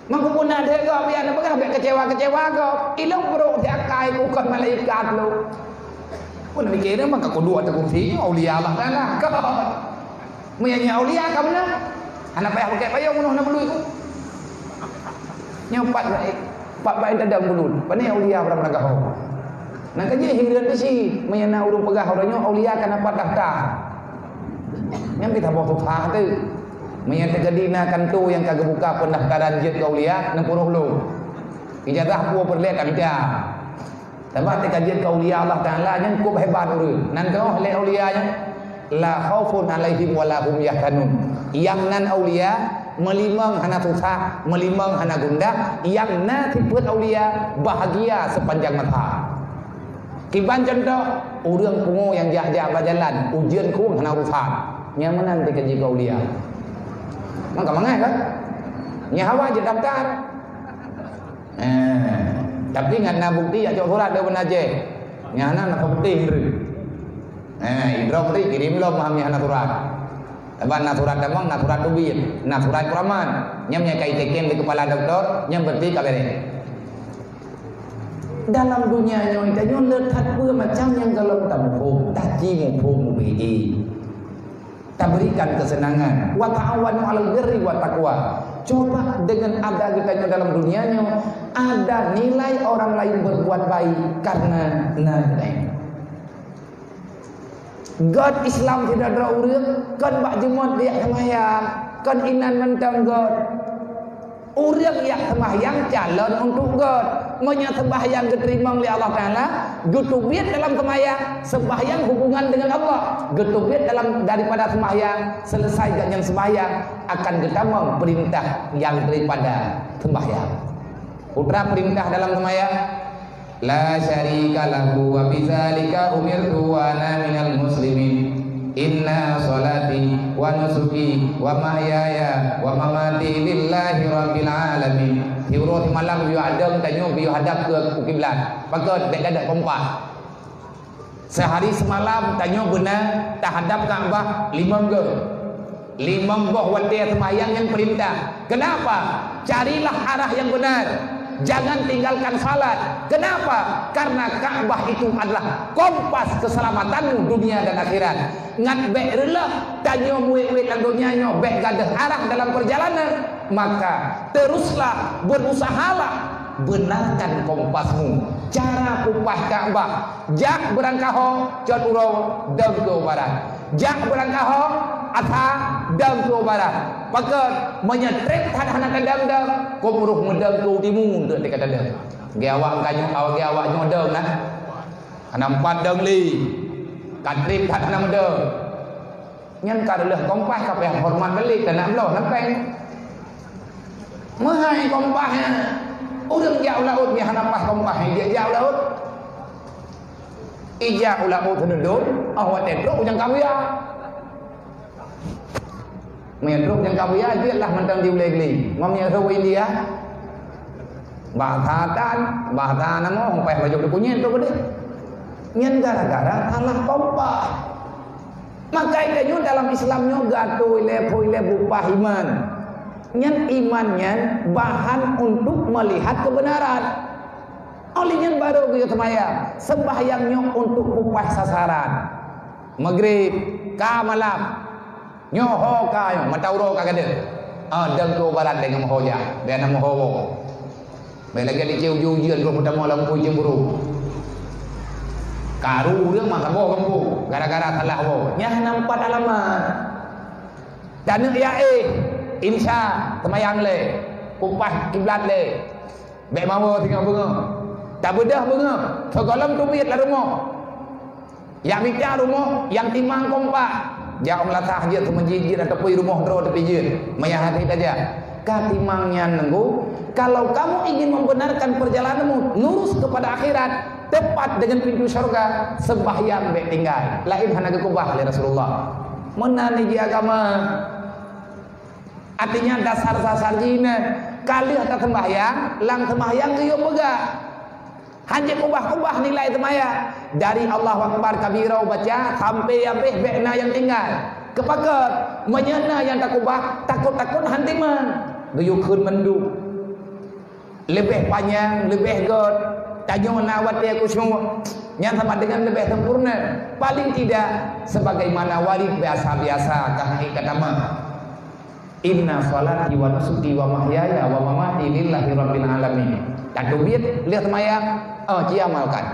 Mengkumpulkan dia kau biar nak pakai kecewa kau. Ilung perut dia kai bukan malaikat lu. Pun mikirnya maka kau dua terkunci aulia lah kan lah. Kau punya aulia kamu nak? Anak payah pakai payah munuh nak bulu itu. Nyampat baik dalam bulu. Pani aulia berapa nak kau? Nak kerja hirian di sini. Menyana urung pegah orangnya aulia kan apa daftar. Yang kita bawa tutah tu. Menyatakan dinakan tu yang kagak buka pendaftaran jet kau lihat 60 lu. Ijazah aku perlihat tak bisa. Tapi kajian kau lihat Allah Taala yang cukup hebat urang. Nan kau oleh aulianya la khaufun alaihim wala hum yahzanun. Yang nan aulia melimang hana susah, melimang hana gundah, yang na tiput aulia bahagia sepanjang masa. Kiban contoh urang pungo yang jah-jah berjalan, ujian ku hana urusan. Yang menang kajian kau lihat. Maka mangai kan? Nyawa je daftar. Tapi ngana bukti ya jauh surat dia benar je. Nyana nak penting ri. Idrop ri kirim lo memahami hana surat. Tapi nak surat damang, nak surat tubir, nak surat kuraman. Nyamnya kai teken di kepala doktor, nyam berti kabere. Dalam dunia nyo kita nyo letak pun macam yang kalau tak mufum, taji mufum mubi. Tak berikan kesenangan. Wa ta'awanu 'alal birri wa taqwa. Coba dengan ada kita dalam dunianya ada nilai orang lain berbuat baik karena nilai. God Islam tidak ada urang kan bak jemaat dia sembahyang kan inan mentang God. Urang yang sembahyang calon untuk God. Monya sembahyang diterima oleh Allah Taala, getubit dalam sembahyang hubungan dengan Allah. Getubit dalam daripada sembahyang selesai dengan sembahyang akan ketemu perintah yang daripada sembahyang. Putra perintah dalam sembahyang la syarika lahu wa bidzalika umirtu wa ana minal muslimin. Inna salati wa nusuki wa mahyaya wa mamati lillahi rabbil alamin. Hiurut malam biu adem tanyo biu hadap ke kiblat. Pakat dek ada kompak. Sehari semalam tanyo benar tak hadap Kaabah 5 ke. 5 boh waktu sembahyang yang perintah. Kenapa? Carilah arah yang benar. Jangan tinggalkan salat. Kenapa? Karena Ka'bah itu adalah kompas keselamatanmu dunia dan akhirat. Ngat bek rela tanyo muwe-muwe dalam dunianya bek gadah arah dalam perjalanan, maka teruslah berusahalah benarkan kompasmu. Cara kupah Ka'bah. Jak berangkaho jod uro dam ke barat. Jak berangkaho atha dam ke barat. Pakat menyetrek tanah kadang-kadang komruh medang ke utimu untuk dikatakan. Gewak kanyo awak gewak nyodong nah. Nampak dang li. Katrip tak nama dah. Nyan karlah kompah kape hormat balik tak nak belah nampeng. Mahai kompahnya. Urang jauh laut ni hanapah kompah dia jauh laut. Ija laut henudun, awak tedok yang kamu ya. Menedok yang kamu ya dia lah mentang diuleg-leg. Mamnya rawa India. Bahasa nama orang payah baju berkunyi tu gede. Nyen gara-gara salah kompah. Maka itu dalam Islamnya gatu ile bupah iman. Nyen imannya bahan untuk melihat kebenaran. Olehnya baru kita sembahyangnya untuk bupah sasaran. Maghrib ka malam. Nyoho ka yo matauro ka gede. Dang ko barat dengan mohoja. Dia nama mohowo. Lagi di ujian kalau pertama lampu cemburu. Karu dia mah kamu kamu gara-gara salah wo. Nya nampak alamat. Dan ya insya semayang le, upah kiblat le. Bek mawa tinggal bunga. Tak bedah bunga. Sekolam tu biat lah rumah. Yang bicara rumah, yang timang kompak. Jangan melatah je tu menjijir atau pergi rumah draw tepi je. Maya hati aja. Katimangnya nenggu. Kalau kamu ingin membenarkan perjalananmu lurus kepada akhirat, tepat dengan pintu syurga, sembahyang baik tinggal. Lain hana kekubah oleh Rasulullah. Menani di agama. Artinya dasar-dasar jina. Kali ada sembahyang, lang sembahyang ke yuk megah. Hanya kubah-kubah nilai temaya dari Allah Akbar kabirau baca sampai habis bekna yang tinggal. Kepakat menyena yang tak kubah takut-takut hantiman. Guyukun mendu. Lebih panjang, lebih god. Tanya nawat dia kusyuk. Yang sama dengan lebih sempurna. Paling tidak sebagaimana warid biasa-biasa kata nama. Inna salati wa nusuki wa mahyaya wa mamati lillahi rabbil alamin. Tak duit lihat semaya amalkan.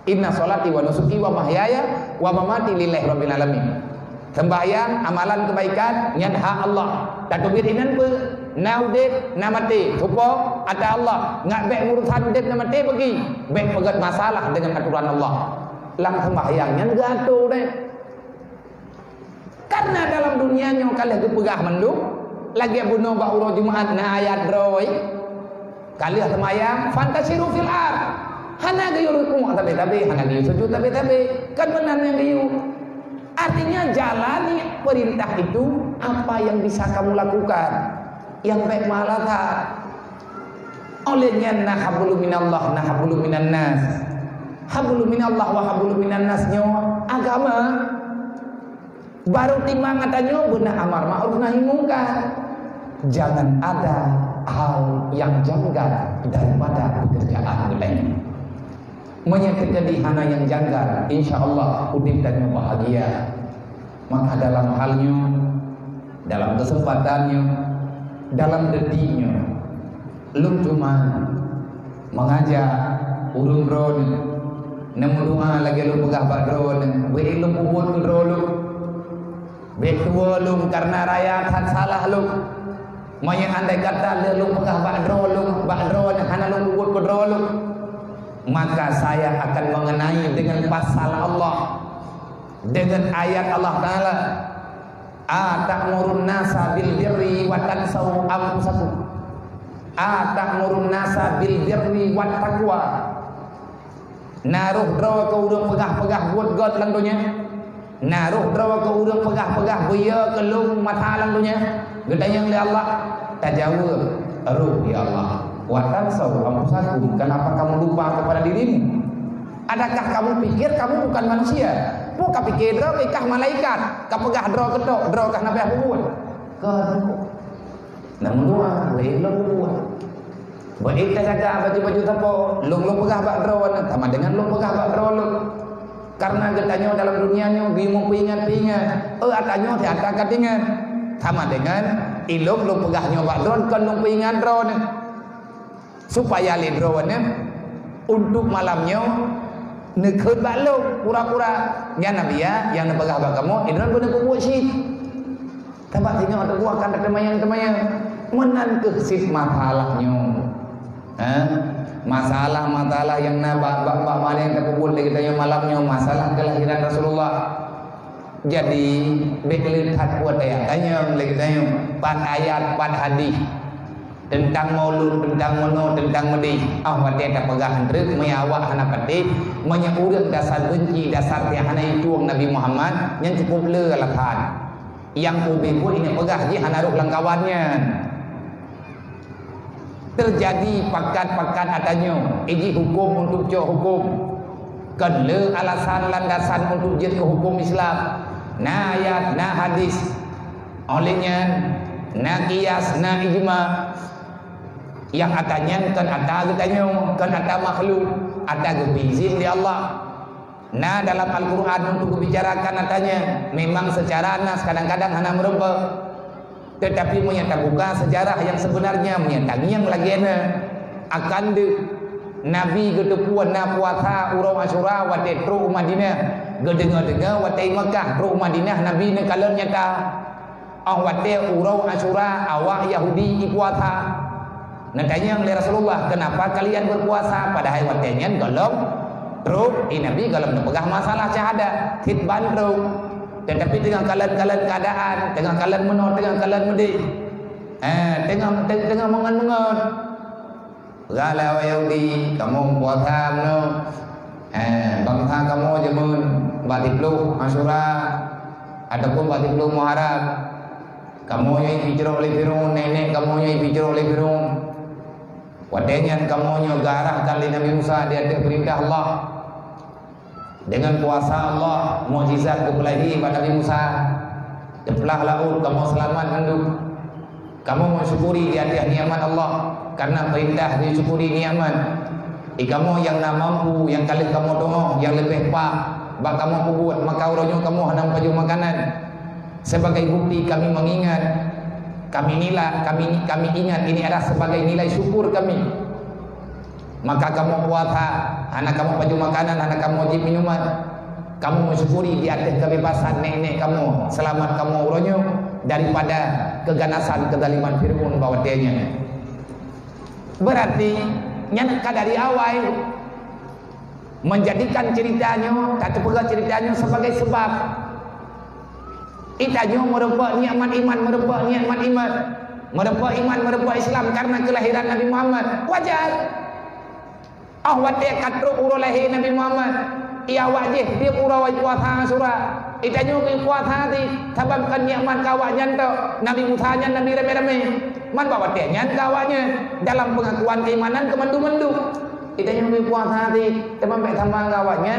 Inna salati wa nusuki wa mahyaya wa mamati lillahi rabbil alamin. Sembahyang amalan kebaikan nyadha Allah. Tak duit inan pe naudet namati tupo ada Allah ngak bek urusan det namati pergi bek pegat masalah dengan aturan Allah. Lang sembahyangnya gato deh. Karena dalam dunianya kalau pegah menduk lagi bunuh ba'uro Jumat na ayat droi kali semayang fantasiru fil ar hana gayu rukuk tapi hana gayu sujud tapi kan benar yang gayu. Artinya jalani perintah itu apa yang bisa kamu lakukan yang baik malaka. Olehnya nahabulu minallah nahabulu minan nas. Habulu minallah wa habulu minan nasnya agama. Baru timang katanya benar amar ma'ruf nahi mungkar. Jangan ada hal yang janggal daripada pekerjaan lain. Menyatakan hana yang janggal, insya Allah udip dan bahagia. Maka dalam halnya, dalam kesempatannya, dalam detiknya, lu cuma mengajak urung drone, nemulunga lagi lu pegah bak drone, we lu puput drone. Betua lu karena rakyat salah lu. Maya andai kata lu pegah bakdro hana lu buat kodro lu. Maka saya akan mengenai dengan pasal Allah. Dengan ayat Allah Ta'ala. Ta'murun nasa bil birri wa tansau anfusakum. Ta'murun nasa bil birri wa taqwa. Naruh dro ke urang pegah-pegah buat god lang dunya. Naruh draw ke urang pegah-pegah buya ke lung mata lang dunya. Gedayang li Allah tajawur ruh ya Allah. Wa tansau anfusakum. Kenapa kamu lupa kepada dirimu? Adakah kamu pikir kamu bukan manusia? Bukan pikir draw kah malaikat. Ka pegah draw ketok, draw kah nabi apa buat? Ka namun doa we lo buat. Baik kita jaga baju-baju tapo, lung pegah bak draw sama dengan lung pegah bak draw lu. Karena katanya dalam dunianya bingung pingat-pingat. Atanya tiada katingan. Sama dengan ilung lu pegahnya bak drone kan lu pingat drone. Supaya li drone untuk malamnya nekut bak lu pura-pura nya nabi ya yang pegah bak kamu idron bener buat sih. Tambah tengok ada gua kan ada temayang-temayang menan ke sif masalahnya. Masalah-masalah yang bak mana yang terkubur di kita yang malamnya masalah kelahiran Rasulullah. Jadi beklihat buat ayat tanya lagi tanya 4 ayat 4 hadis tentang maulud, tentang mono, tentang medi. Wate tak pegang hendrik menyawak hana pati menyurang dasar benci dasar yang hana ituang Nabi Muhammad yang cukup le alasan. Yang ubi pun ini pegah ji hana ruh langkawannya. Terjadi pakat-pakat adanya iji hukum untuk jauh hukum kedle alasan landasan untuk jid ke hukum Islam na ayat na hadis olehnya na qiyas na ijma yang atanya kan ada katanya kan ada makhluk ada gebizin di Allah. Nah dalam Al-Quran untuk membicarakan katanya memang secara nas kadang-kadang hana merubah. Tetapi menyatakan sejarah yang sebenarnya menyatakan yang lagi akan de Nabi gedepuan na puasa urau Asyura wate tru Madinah gedenga-denga wate Makkah tru Madinah Nabi ne kalau nyata wate urau Asyura awak Yahudi puasa. Natanya oleh Rasulullah kenapa kalian berpuasa padahal watenya golong teruk Nabi kalau pegah masalah syahadat khitban teruk. Tetapi dengan kalan-kalan keadaan, dengan kalan menor, dengan kalan medik, tengah mengan-mengan. Galau Yahudi, kamu puasa no, bangsa kamu jemun batiplu Asyura ataupun batiplu Muharram. Kamu yang bicara oleh Fir'aun, nenek kamu yang bicara oleh Fir'aun. Wadenya kamu yang garah kali Nabi Musa di atas perintah Allah. Dengan kuasa Allah, mukjizat kebelahi pada Nabi Musa. Tebelah laut, kamu selamat menduk. Kamu mensyukuri di atas nikmat Allah karena perintah disyukuri nikmat. Kamu yang nak mampu, yang kali kamu doa, yang lebih pak, bak kamu buat, maka orangnya kamu hendak baju makanan. Sebagai bukti kami mengingat, kami ingat ini adalah sebagai nilai syukur kami. Maka kamu puasa, anak kamu baju makanan, anak kamu wajib minuman. Kamu mensyukuri di atas kebebasan nenek kamu, selamat kamu orangnya daripada keganasan kezaliman Fir'aun bawa dia. Berarti nyata dari awal menjadikan ceritanya, tak terpegang ceritanya sebagai sebab. Itanya merupakan nikmat iman, merupakan nikmat iman, merupakan iman, merupakan Islam karena kelahiran Nabi Muhammad. Wajar. Awak dia katruk urut lahir Nabi Muhammad. Ia wajib dia urut puasa Asyura. Itanya puasa ti sebabkan nikmat kawannya tu. Nabi Musa nya Nabi rame-rame. Man bawa dia nya kawannya dalam pengakuan keimanan kemendu-mendu. Itanya puasa ti teman baik sama kawannya.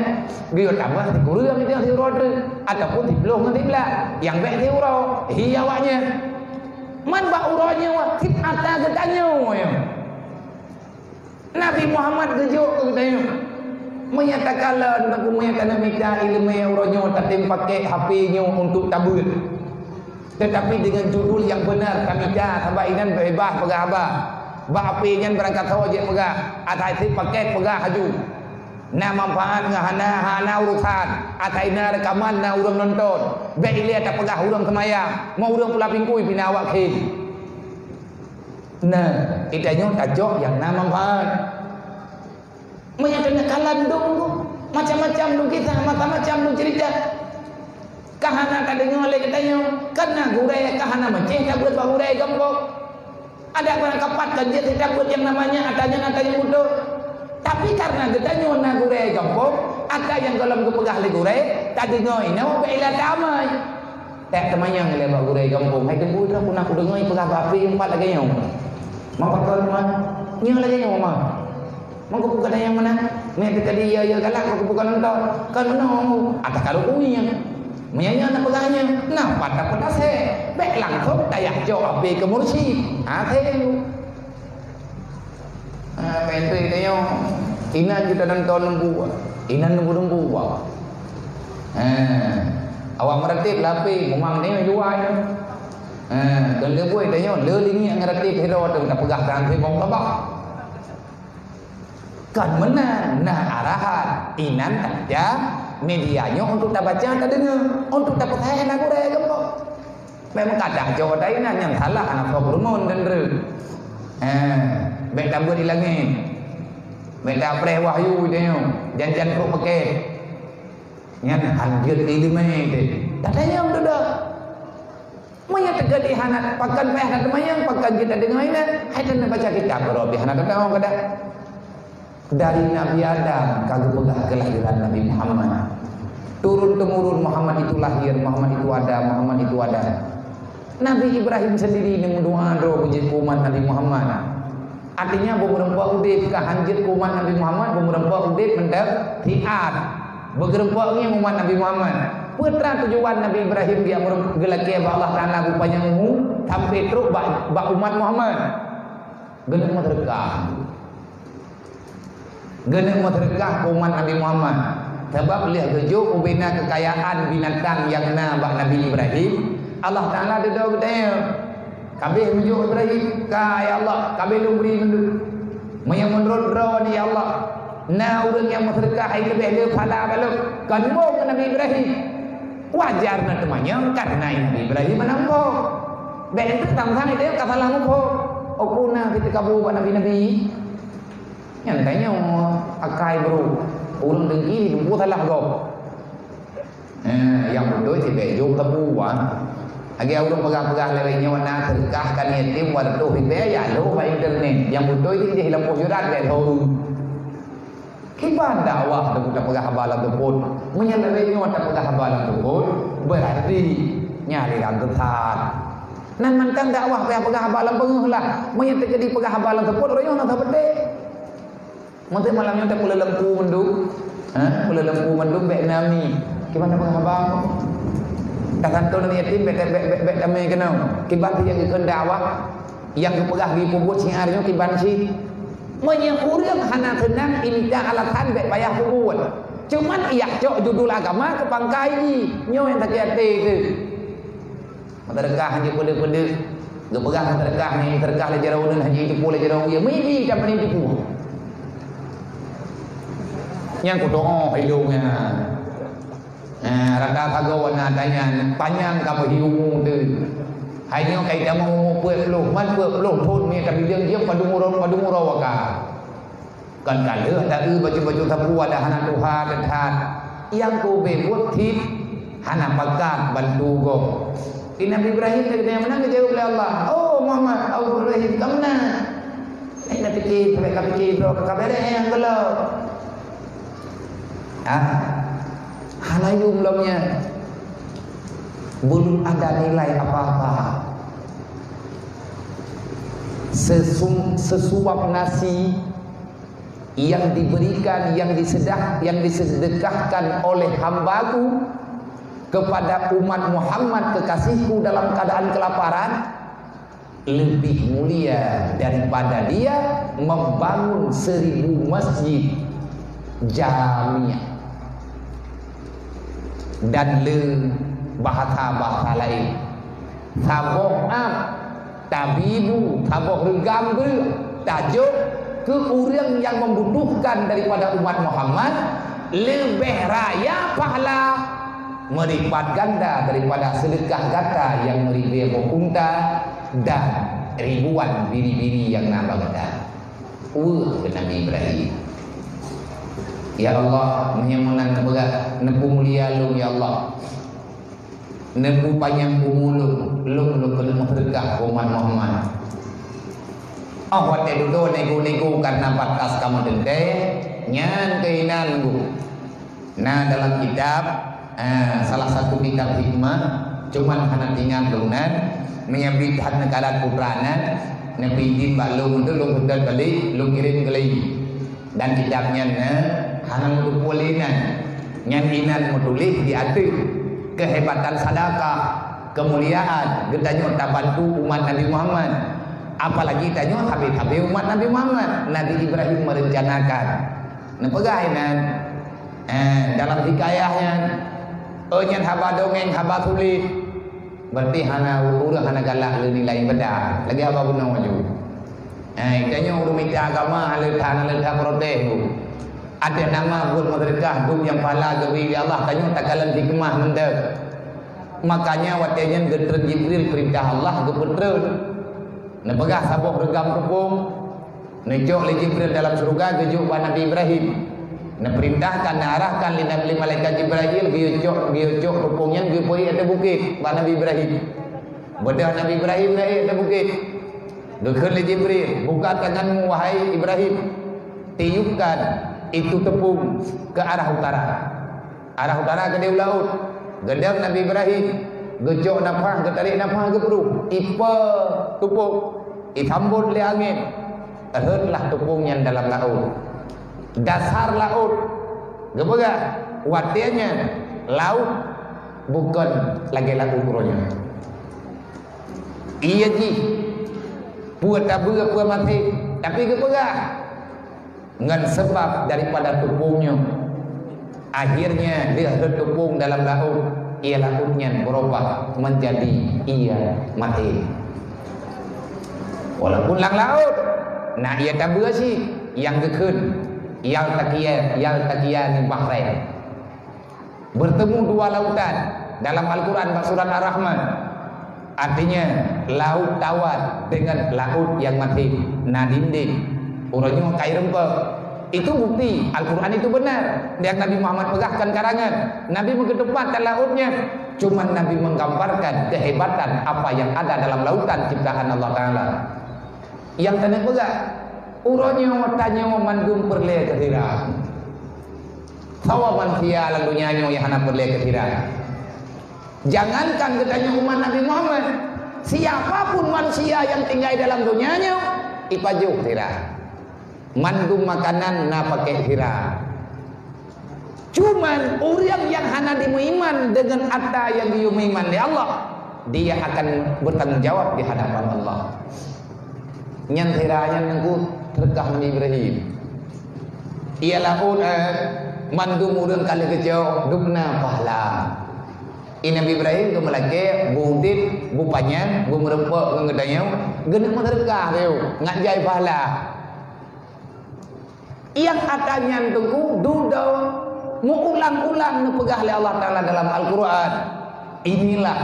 Dia tambah dikurang itu si urut ataupun dibelong nanti belah. Yang baik dia urut. Iya awaknya. Man bawa urutnya wakit atas getanya. Nabi Muhammad gejuk katanya menyatakan aku menyatakan minta ilmu orangnya tak pakai HP-nya untuk tabur, tetapi dengan judul yang benar kami dah sebab inan bebas pegah abah bak HP-nya berangkat saja pegah atai paket pegah haju na manfaat hana urusan atai na rekaman na urang nonton baik ile tak pegah urang kemayang mau urang pula pingkui pina awak khin. Nah, itanya tajuk yang nama manfaat. Menyatakan kalan dong, macam-macam dong kita, macam-macam dong cerita. Kahana tak dengar oleh katanya, karena gurai kahana macam tak buat gurai gembok. Ada orang kapat kerja tidak buat yang namanya atanya mudah. Tapi karena katanya nak gurai gembok, ada yang dalam kepegah le gurai, tak dengar ini, apa ilah damai. Tak temannya ngelebak gurai gembok, hai tembu dah pun aku dengar pegah api empat lagi yang. Mak pakal mana? Nya lagi yang mama. Mak bukan ada yang mana? Mek tadi ya galak aku bukan nonton. Kan mana? Ada kalau kuinya. Menyanya nak pegahnya. Nah, pada pada saya. Baik langsung dayak jawab api ke mursyid. Akhir. Pentu itu inan kita nonton lembu. Inan lembu. Awak meretip lapi, memang ni jual. Dan dia buat dia leling yang ngerti hero tu tak pegah tangan bong lebak. Kan menang nah arahan inan saja medianya untuk tak baca tak dengar, untuk tak percaya aku dah gembok. Memang kadang jawab dah inan yang salah anak hormon dan re. Baik tak buat dilangin. Baik tak preh wahyu dia janjian perut pakai. Yang anjir ilmu ni. Tak ada yang dah. Menyatakan di hana pakan payah nak temayang pakan kita dengar ini hai dan baca kitab Rabbi hana tahu kada dari Nabi Adam kagak pegah kelahiran Nabi Muhammad turun temurun Muhammad itu lahir Muhammad itu ada Nabi Ibrahim sendiri yang mendoa doa puji umat Nabi Muhammad artinya beberapa udip kehanjir umat Nabi Muhammad beberapa udip mendak tiat beberapa yang umat Nabi Muhammad putra tujuan Nabi Ibrahim dia gelaki Allah Taala rupanya umum sampai terus bak umat Muhammad genek materkah umat Nabi Muhammad sebab lihat gejuk ubina kekayaan binatang yang bak Nabi Ibrahim Allah Taala ada katanya kabeh menuju Ibrahim kaya Allah kabeh lu beri yang menurut ni Allah na urang yang materkah ai lebih le pala balok kan mo Nabi Ibrahim wajar nak temannya karena Nabi Ibrahim menampo. Ben itu tangsan itu kata lamu po. Okuna ketika bawa Nabi yang tanya akai bro. orang dengki lumpuh salah kau. Yang betul thì bẻ vô tâm u quá. Agi orang pegang-pegang lewatnya warna terkahkan yatim warna hi bé ya lo pa internet. Yang betul itu dia lampu jurat dia tahu. Kiban dakwah tu kita pegang habalan tu pun. Menyelewainya warna pegang habalan tu pun berarti nyari dalam tetap. Nan mantan dakwah pegang habalan penguh lah. Menyata jadi pegang habalan tu pun orang nak tak berdek. Mesti malamnya tak boleh lempu mendung. Boleh lempu mendung bek nami. Gimana penghabang? Tak tahu ni yatim bek damai kenau. Kiban yang ikut dakwah yang kepegah di pubut siarnya kiban si. Menyangurang hana tenang ini dah alatan bek payah pubut. Cuman ia cok judul agama ke pangkai ni. Nyo yang tak hati ke. Terkah hanya pada-pada. Kepegah terkah ni terkah le jarau dan haji itu pula jarau dia. Maybe dah paling tipu. Yang kudoa hidungnya. Rada thagawan adanya panjang kamu hidup tu. Hanya kita mau puas lu, man puas lu pun ni kami dia padung rawaka. Kan kalau ada baju-baju tapu ada hana Tuhan dan Tuhan yang ku buat tip hana pakat bantu go. Nabi Ibrahim dia menang jawab oleh Allah. Oh Muhammad, Ibrahim kamu nak. Nak fikir, sampai fikir bro, kabar yang kalau. Halayum lamnya belum ada nilai apa-apa. Sesuap nasi yang diberikan, yang disedekahkan oleh hambaku kepada umat Muhammad kekasihku dalam keadaan kelaparan lebih mulia daripada dia membangun 1000 masjid jamiah dan bahasa lain. Taboh tabibu, taboh regam tajuk ke orang yang membutuhkan daripada umat Muhammad lebih raya pahala melipat ganda daripada sedekah ganda yang meribu unta dan ribuan biri-biri yang nambah ganda. Nabi Ibrahim. Ya Allah, menyemunan kebegat nebu mulia lu ya Allah. Nebu panjang umur lu kelemu sedekah umat Muhammad. Wate dulu nego karena batas kamu dende nyan keinan bu. Nah dalam kitab salah satu kitab hikmah cuman hana tinggal lunan menyebutkan negara putranan Nabi Din balung itu lu betul kali lu kirim kali dan kitabnya hana mutupulinan nyanyinan mutulis diatur kehebatan sedekah kemuliaan getanya tak bantu umat Nabi Muhammad. Apalagi tanya habis-habis umat Nabi Muhammad. Nabi Ibrahim merencanakan nepegainan dalam hikayahnya nyen haba dongeng haba tulis berarti hana urang hana galak nilai beda lagi haba guna maju tanya urang minta agama hana protes ada nama buat sedekah dum yang pahala gawi Allah tanya takalan hikmah mendek makanya watenya getren Jibril perintah Allah gepetrun nepegah sabuh regam kepung nejok li Jibril dalam surga gejuk Nabi Ibrahim neperintahkan arahkan li malaikat Jibril gejuk kepungnya gepoi ada bukit Nabi Ibrahim bedah Nabi Ibrahim naik ada bukit gekeun li Jibril buka tanganmu wahai Ibrahim tiupkan itu tepung ke arah utara ke deul laut gedang Nabi Ibrahim gejok nafas getarik nafas ke perut ipa tupuk itambut le angin terhutlah tupungnya dalam laut dasar laut gepega watianya laut bukan lagi laut ukurnya iya ji buat tabu apa mati tapi gepega dengan sebab daripada tupungnya akhirnya dia tertupung dalam laut ia lautnya berubah menjadi ia mati walaupun lang laut nah ia tabu sih yang gekun yang takia ni Bahrain bertemu dua lautan dalam Al-Quran surat Ar-Rahman artinya laut tawar dengan laut yang mati nah dinding orangnya kai rempah Itu bukti Al-Quran itu benar. Yang Nabi Muhammad pegahkan karangan. Nabi mengedepankan lautnya. Cuman Nabi menggambarkan kehebatan apa yang ada dalam lautan ciptaan Allah Ta'ala. Yang tanda pegah uronyo tanya mandum perle kehira. Tawa manusia lalu nyanyo yang hana perle kehira. Jangankan katanya umat Nabi Muhammad, siapapun manusia yang tinggal dalam dunianya ipajuk kehira. Mandum makanan na pakai kehira. Cuman orang yang hana dimuiman dengan atta yang diumiman di Allah, dia akan bertanggung jawab di hadapan Allah. Nyan hiranya nengku terkah Ibrahim. Ialah mandum urang kali kecau dubna pahala. Nabi Ibrahim ke melake budit bupanya bu merempok ngedanyau geuneung terkah teu ngajai pahala. Yang atanya tungku duda mengulang-ulang nepegah oleh Allah Ta'ala dalam Al-Quran. Inilah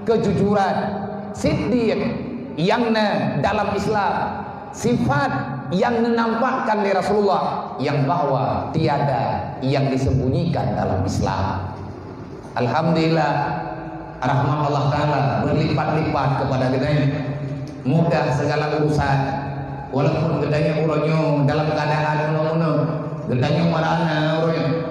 kejujuran siddiq yang dalam Islam, sifat yang menampakkan dari Rasulullah, yang bahwa tiada yang disembunyikan dalam Islam. Alhamdulillah, rahmat Allah Ta'ala berlipat-lipat kepada kita, mudah segala urusan. Walaupun gedanya uronyo dalam keadaan muno-muno, gedanya marana uronyo,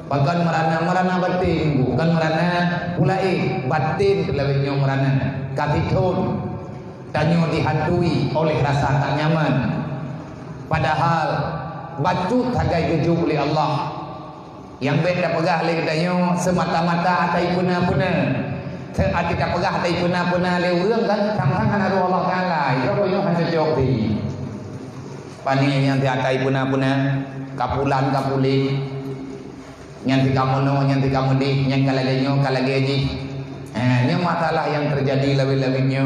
bahkan marana batin, bukan marana pulai batin kelebihnya marana kapitun, danyo dihantui oleh rasa tak nyaman. Padahal bacut hagai gejuk oleh Allah. Yang beda pegah oleh gedanya semata-mata atai puna-puna. Saat kita pegah atai puna-puna oleh urang kan sang-sang ada Allah Ta'ala. Itu koyo hanya jok di. Pani yang diatai puna-puna kapulan kapuli nyanti kamu no nyanti kamu di nyang kalagenyo kalageji ini masalah yang terjadi lebih-lebihnya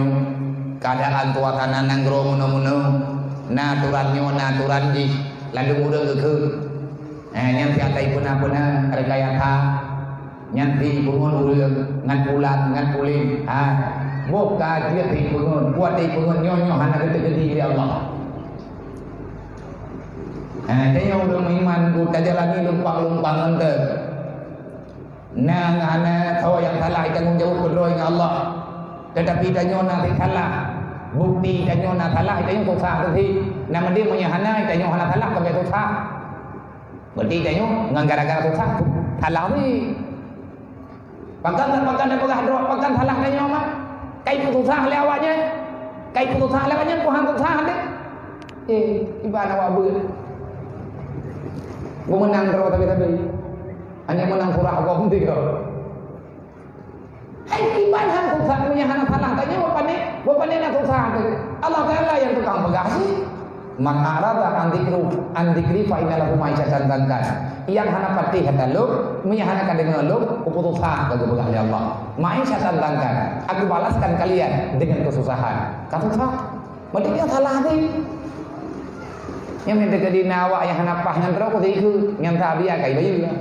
keadaan tuatana nanggro muno-muno naturan ji lalu urang ke nyanti atai puna-puna rekayasa nyanti pungun urang ngan pulan ngan pulin boka dia ti pungun buat ti pungun nyonyo hana gede-gede di Allah. Dia udah iman buta jalani lumpang-lumpang ente. Nang ana tahu yang salah tanggung jawab kedua dengan Allah. Tetapi tanya nanti salah. Bukti tanya nak salah tanya susah tadi. Nama dia punya hana tanya hana salah sampai susah. Berarti tanya ngan gara-gara susah salah ni. Pakan pegah doa pakan salah tanya mah. Kai susah lewatnya. Kai susah lewatnya ku hang susah deh. Ibadah wabu. Gua menang terus tapi hanya menang surah gom tiga. Hai iban hang susah punya hana salah tanya bapak ni nak susah tu. Allah Ta'ala yang tukang pegang sih. Maka arada andikri fa innalahu ma'isyatan dankan. Yang hana patih kata lu, punya hana kadang lu keputusan bagi pegang oleh Allah. Ma'isyatan dankan. Aku balaskan kalian dengan kesusahan. Kata susah. Berarti dia salah ni. Yang minta ke dinawa yang hanapah yang terok itu yang tabia kai bayu ya.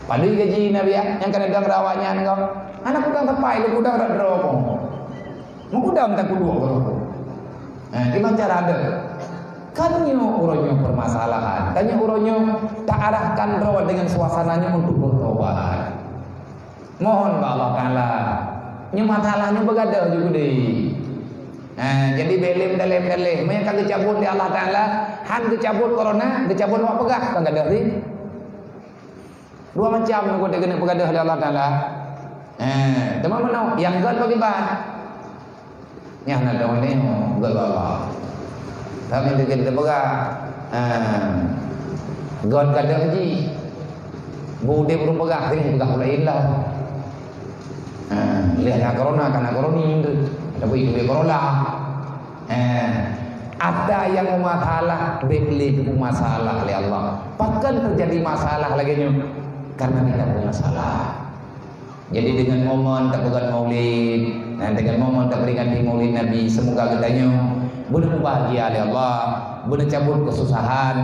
Padahal gaji nabi yang kadang rawatnya engkau. Anak kudang tepai lu kudang rak terok. Mau kudang tak kudua kau. Gimana cara ada? Kanyo uronyo permasalahan. Kanyo uronyo tak arahkan rawat dengan suasananya untuk bertobat. Mohon Allah Ta'ala. Ini masalahnya begadang juga deh. Jadi belim dalem mereka kecabut di Allah Ta'ala han kecabut corona kecabut apa pegah kan ada sih dua macam aku dah kena pegadah di Allah Ta'ala teman mana yang gad bagi bah yang nak dong ni gad Allah tapi kita pegah gad kada haji budi belum pegah sini pegah pula ilah lihat corona karena corona ini tapi itu corona ada yang masalah beli itu masalah oleh Allah bahkan terjadi masalah lagi karena kita punya masalah. Jadi dengan momen tak pegang maulid dengan momen tak berikan di maulid Nabi semoga kitanya benar bahagia oleh Allah benar cabut kesusahan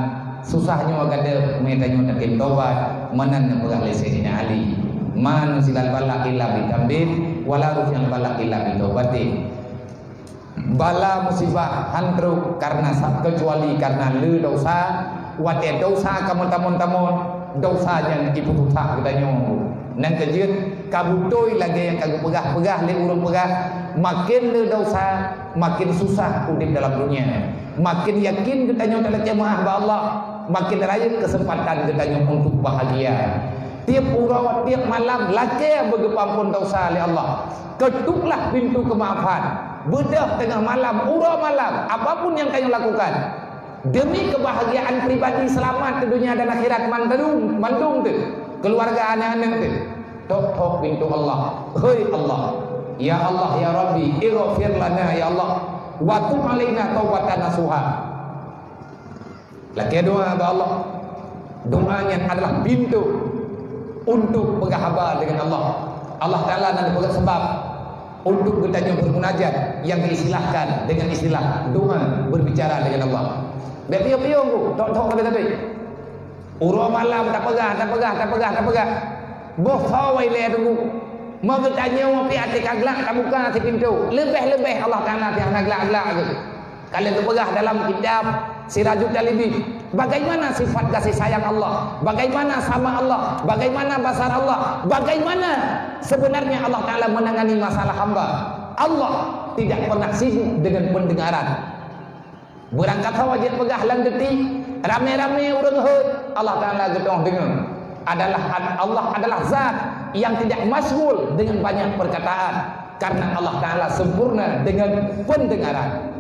susahnya agak metanya nak taubat manan nak pegang Sayyidina Ali man silal balak illa bitambin wala rufyan balak illa bitaubatin. bala musibah hantruk karena kecuali karena le dosa wate dosa kamu tamon dosa yang diputusah katanya nang kejut kabutoi lagi yang kagak pegah le urang pegah makin le dosa makin susah udip dalam dunia makin yakin katanya dalam jemaah Allah makin raya kesempatan katanya untuk bahagia tiap urang tiap malam laki bergepampun dosa oleh Allah ketuklah pintu kemaafan bedah tengah malam urang malam apapun yang kalian lakukan demi kebahagiaan pribadi selamat di dunia dan akhirat mandung tu keluarga anak-anak tu tok pintu Allah hei Allah ya Rabbi ighfir lana ya Allah wa tub alaina taubatan nasuha laki doa kepada Allah doanya adalah pintu untuk berkhabar dengan Allah Ta'ala nanti bukan sebab untuk kita bermunajat yang diistilahkan dengan istilah doa berbicara dengan Allah. Dak piu-piu ku, tok tapi. Urang malam tak pegah. Boh sawai le tunggu. Mau bertanya mau pi ati kaglak tak buka ati pintu. Lebih Allah Taala ti aglak-aglak tu. Kalau terpegah dalam kitab Sirajul Talibi, bagaimana sifat kasih sayang Allah, bagaimana sama Allah, bagaimana basar Allah, bagaimana sebenarnya Allah Ta'ala menangani masalah hamba. Allah tidak pernah sibuk dengan pendengaran. Berangkat wajib pegah lang geti, rame-rame urang heut, Allah Ta'ala gedong dengar. Allah adalah zat yang tidak masghul dengan banyak perkataan karena Allah Ta'ala sempurna dengan pendengaran.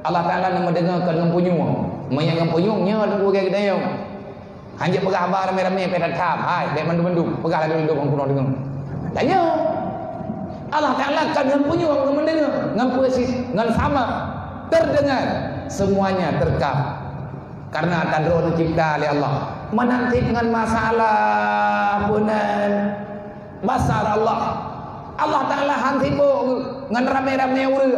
Allah Ta'ala nak mendengarkan ngempunyung mayang ngempunyung nya tunggu ke gedayong hanya pegah abang rame-rame pedat kham hai dek mandu-mandu pegah lalu orang kuno dengar tanya Allah Ta'ala kan ngempunyung mendengar ngempusi ngan sama terdengar semuanya terekam karena tandron cipta oleh Allah menanti dengan masalah punan basar Allah Ta'ala hanti bo ngan rame-rame urang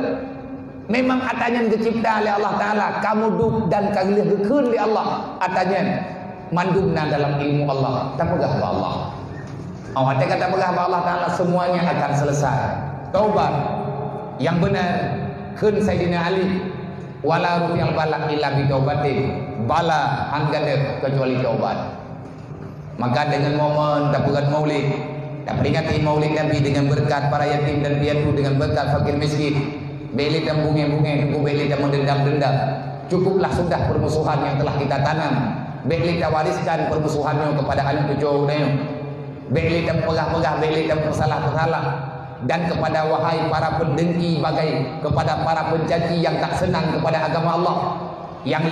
memang atanya dicipta oleh Allah Ta'ala kamu duk dan kagilih gekun oleh Allah atanya mandumna dalam ilmu Allah tak pegah ke Allah awak kata pegah ke Allah Ta'ala semuanya akan selesai taubat yang benar kun Sayyidina Ali wala rufi'al balak illa bitaubatin bala hanggada kecuali taubat maka dengan momen tak pegat maulid tak peringati maulid Nabi dengan berkat para yatim dan piatu dengan berkat fakir miskin beli dan bunga-bunga tunggu beli dan mendendam-dendam cukuplah sudah permusuhan yang telah kita tanam beli dan wariskan permusuhannya kepada anak cucunya beli dan pegah-pegah beli dan bersalah-salah dan kepada wahai para pendengki bagai kepada para pencaci yang tak senang kepada agama Allah yang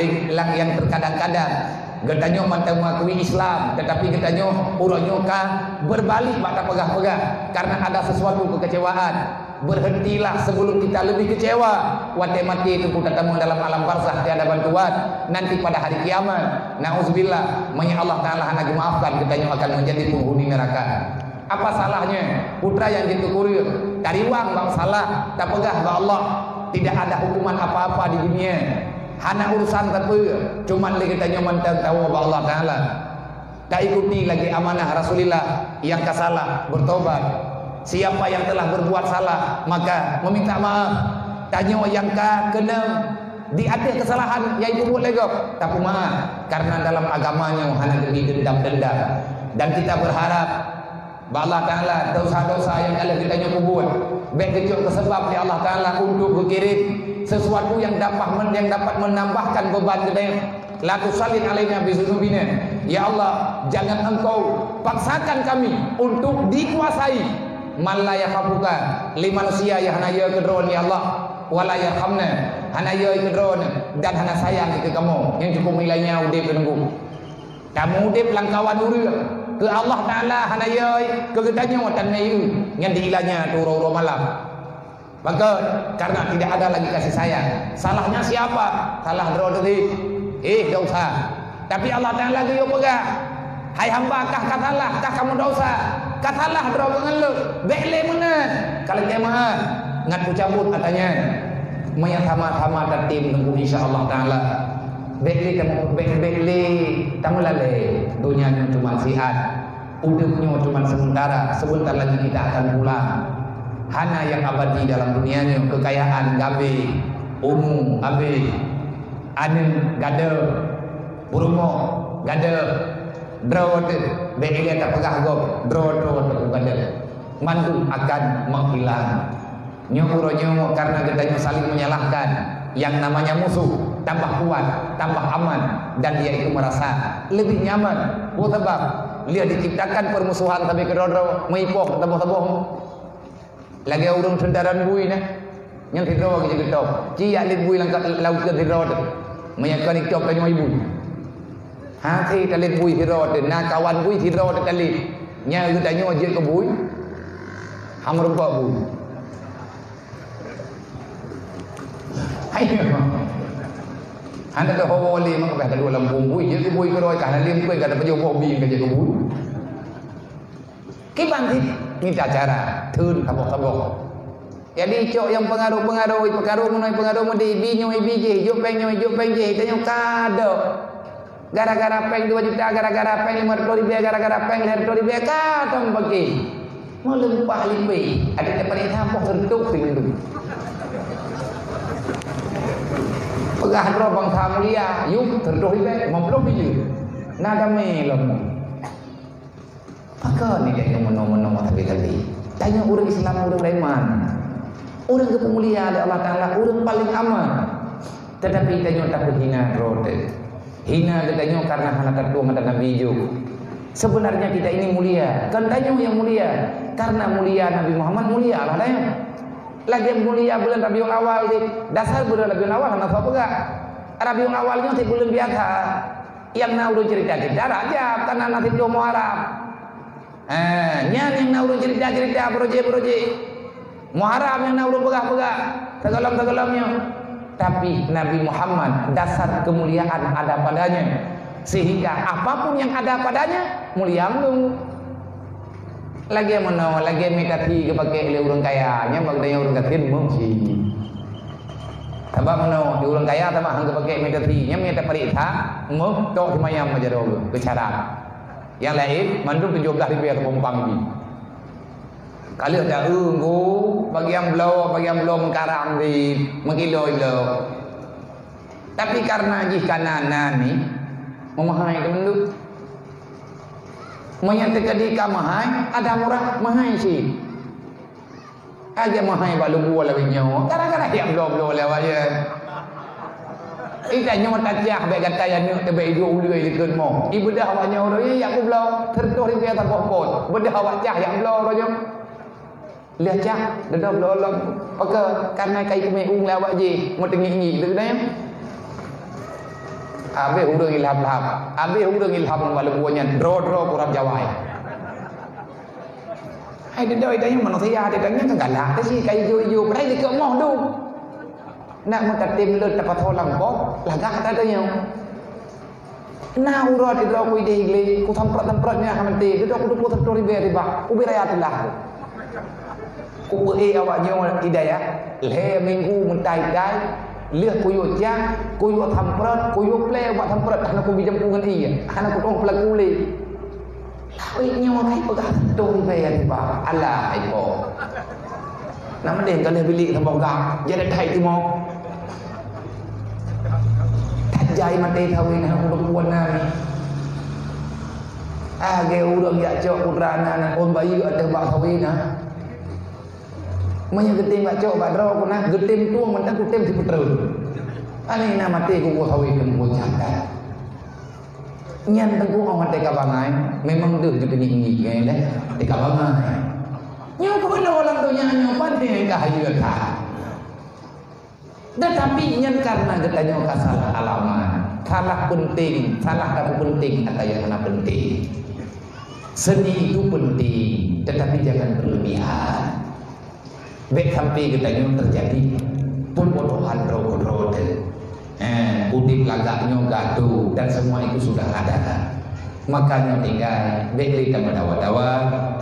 terkadang-kadang katanya mantau mengakui Islam tetapi katanya urangnya berbalik pada pegah-pegah karena ada sesuatu kekecewaan berhentilah sebelum kita lebih kecewa wate mati itu kita temu dalam alam barzakh tiada bantuan nanti pada hari kiamat nauzubillah manya Allah Ta'ala hendak maafkan katanya akan menjadi penghuni neraka apa salahnya putra yang ditukuri dari uang bang salah tak pegah ke Allah tidak ada hukuman apa-apa di dunia hana urusan tapi cuman lagi kita nyaman tahu Allah Ta'ala tak ikuti lagi amanah Rasulullah yang kasalah bertobat siapa yang telah berbuat salah maka meminta maaf tanya yang kena di atas kesalahan yaitu buat legok tapi maaf karena dalam agamanya hana demi dendam-dendam dan kita berharap Allah Ta'ala dosa-dosa yang Allah kita nyubuh baik kecil kesebab di Allah Ta'ala untuk berkirim sesuatu yang dapat menambahkan beban kita la tusallin alaina bizunubina ya Allah jangan engkau paksakan kami untuk dikuasai man la yakhafuka li manusia yang hana ya kedron ya Allah wala yarhamna hana ya kedron dan hana sayang ke kamu yang cukup nilainya udip menunggu kamu udip langkawan urang ke Allah Ta'ala hana ya ke gedanya watan mayu yang diilanya turu malam maka karena tidak ada lagi kasih sayang salahnya siapa salah dro tadi dosa tapi Allah Ta'ala dia pegah hai hamba kah katalah kah kamu dosa katalah dro mengeluh bele menan kalau jemaah ngat cabut katanya maya sama-sama tertim nunggu insyaallah Ta'ala bele tamu lale dunianya cuma sihat udupnya cuma sebentar lagi kita akan pulang hana yang abadi dalam dunianya kekayaan gabe ungu abi anin gada burumo gada drot belia tak pegah gop drot gada mandu akan menghilang nyuruh karena kita saling menyalahkan yang namanya musuh tambah kuat tambah aman dan dia itu merasa lebih nyaman sebab dia diciptakan permusuhan tapi kedodro meipoh taboh-taboh lagi urang sendaran bui nah yang tidro gitu gitu cia lit bui langkat laut ke tidro menyakani cop tanyo ibu hati talit bui tidro na kawan bui tidro talit nya lu tanyo je ke bui ham rumpok bui ayo anda dah hawali mak bah kedua lambung bui je bui ke roi kana lim kuih kada pejo hobi ke je ke bui ki bang minta cara thun kabok-kabok jadi cok yang pengaruh menoi mudi binyo biji juk peng je tanyo kado gara-gara peng 2 juta gara-gara peng 500 ribu gara-gara peng 200 ribu katong bagi mau lempah limbe ada daripada tampok tertuk tindu pegah ro bang mulia yuk tertuk ribu ngobrol biji nada melon pakar ni dia menom tapi tanya orang Islam orang beriman orang kemuliaan oleh Allah Ta'ala orang paling aman tetapi tanya tak hina rote hina tanya karena halakat tuang ada Nabi juga sebenarnya kita ini mulia kan tanya yang mulia karena mulia Nabi Muhammad mulia lah tanya lagi mulia bulan Rabiul Awal di dasar bulan Rabiul Awal kenapa enggak Rabiul Awalnya di bulan biasa yang nauru cerita raja karena nanti dia Muharram yang nauru cerita proje Muharram yang nauru pegah tegalam-tegalamnya tapi Nabi Muhammad dasar kemuliaan ada padanya sehingga apapun yang ada padanya mulia lu lagi mana lagi metati kepakai oleh orang kaya nya bagdanya orang katin mungsi tambah mana di orang kaya tambah hang kepakai metati nya meta parita mung tok himayam majaro bicara yang lain mandung 17 ribu penumpang ni kalau ada unggu bagi yang belum karang di mengkilo tapi karena jika nana ni memahai teman lu menyatakan di kamahai ada murah mahai sih aja mahai balu gua lebih nyawa gara-gara yang belum lewat je ita nyawa tajah baik kata yang ni tebe dua ului ikut mo ibu dah awaknya orang ya aku belum tertuh ribu tak pokok bedah awak cah yang belum rojo lihat cah dah belum pakai karena kai kemai ung lawak je mau tengi tu dah abe urang ilham balu buahnya dro kurang jawai hai dia dah yang manusia dia tanya kan galak sih kai jo pai dia ke moh tu nak makatim le dapat holang bot lagak kata dia na urut dia ku ide igle ku tempat-tempatnya hamti dia aku 20 ribu riba ku birayatullah ku awaknya hidayah le minggu mentai dai lihat kuyuk jang, kuyuk tamprat, kuyuk play buat tamprat anak ku bijam ku ngeni anak ku tong pelaku le lawi nyawa kai pegah tong bayar ba Allah ipo nama dia kalau beli tambah gak jadi thai tu mau tajai mati thawin hang perempuan ni ge urang ya cok urana na on bayi ada bak thawin na menyang getim bak cok bak dro kuna getim tuang mentang getim diputer ani na mati ku thawin ku janda nyan tengku orang mati kabangai memang deuh jadi ingin deh di kabangai nyo ko benda orang tu nyo pandai kahayu ta tetapi nyan karena kita salah alaman salah penting salah tak penting atau yang kena penting seni itu penting tetapi jangan berlebihan baik sampai kita terjadi pembodohan roh udip lagaknya gaduh dan semua itu sudah ada makanya tinggal baik kita berdawa-dawa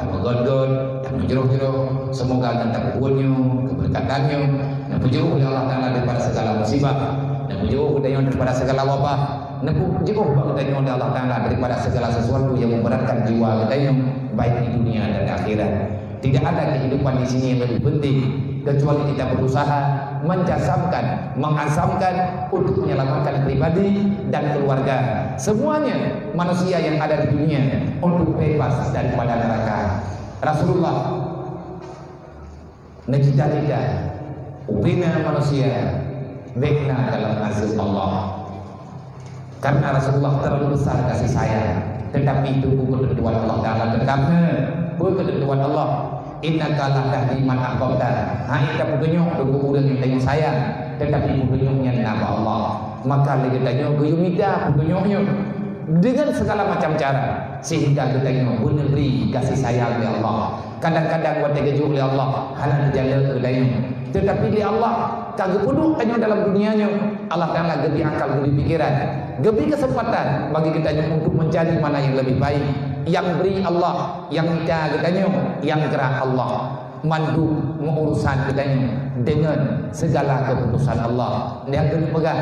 tak bergodon tak menjeruh-jeruh semoga akan tak berbuatnya keberkatannya dan menjauh oleh Allah Ta'ala daripada segala musibah dan menjauh daripada segala wabah dan menjauh oleh Allah Ta'ala daripada segala sesuatu yang memberatkan jiwa kita baik di dunia dan di akhirat. Tidak ada kehidupan di sini yang lebih penting kecuali kita berusaha menjasamkan, mengazamkan untuk menyelamatkan pribadi dan keluarga. Semuanya manusia yang ada di dunia untuk bebas daripada neraka. Rasulullah menjadikan ubina manusia bekna dalam azab Allah. Karena Rasulullah terlalu besar kasih sayang, tetapi itu bukan ketentuan Allah Ta'ala. Tetapnya bukan ketentuan Allah. Innaka la tahdi man ahbabta. Kita petunjuk dengan orang yang tengok sayang, tetapi petunjuknya nama Allah. Maka kita tengok guyung minta petunjuknya dengan segala macam cara, sehingga kita tengok beri kasih sayang oleh Allah. Kadang-kadang buat terkejut oleh Allah, halal jalan ke lain. Tetapi di Allah kagak puduk hanya dalam dunianya. Allah Ta'ala gebi akal, gebi pikiran, gebi kesempatan bagi kita untuk mencari mana yang lebih baik. Yang beri Allah, yang minta katanya, yang gerak Allah, mandu mengurusan katanya dengan segala keputusan Allah. Yang kedua,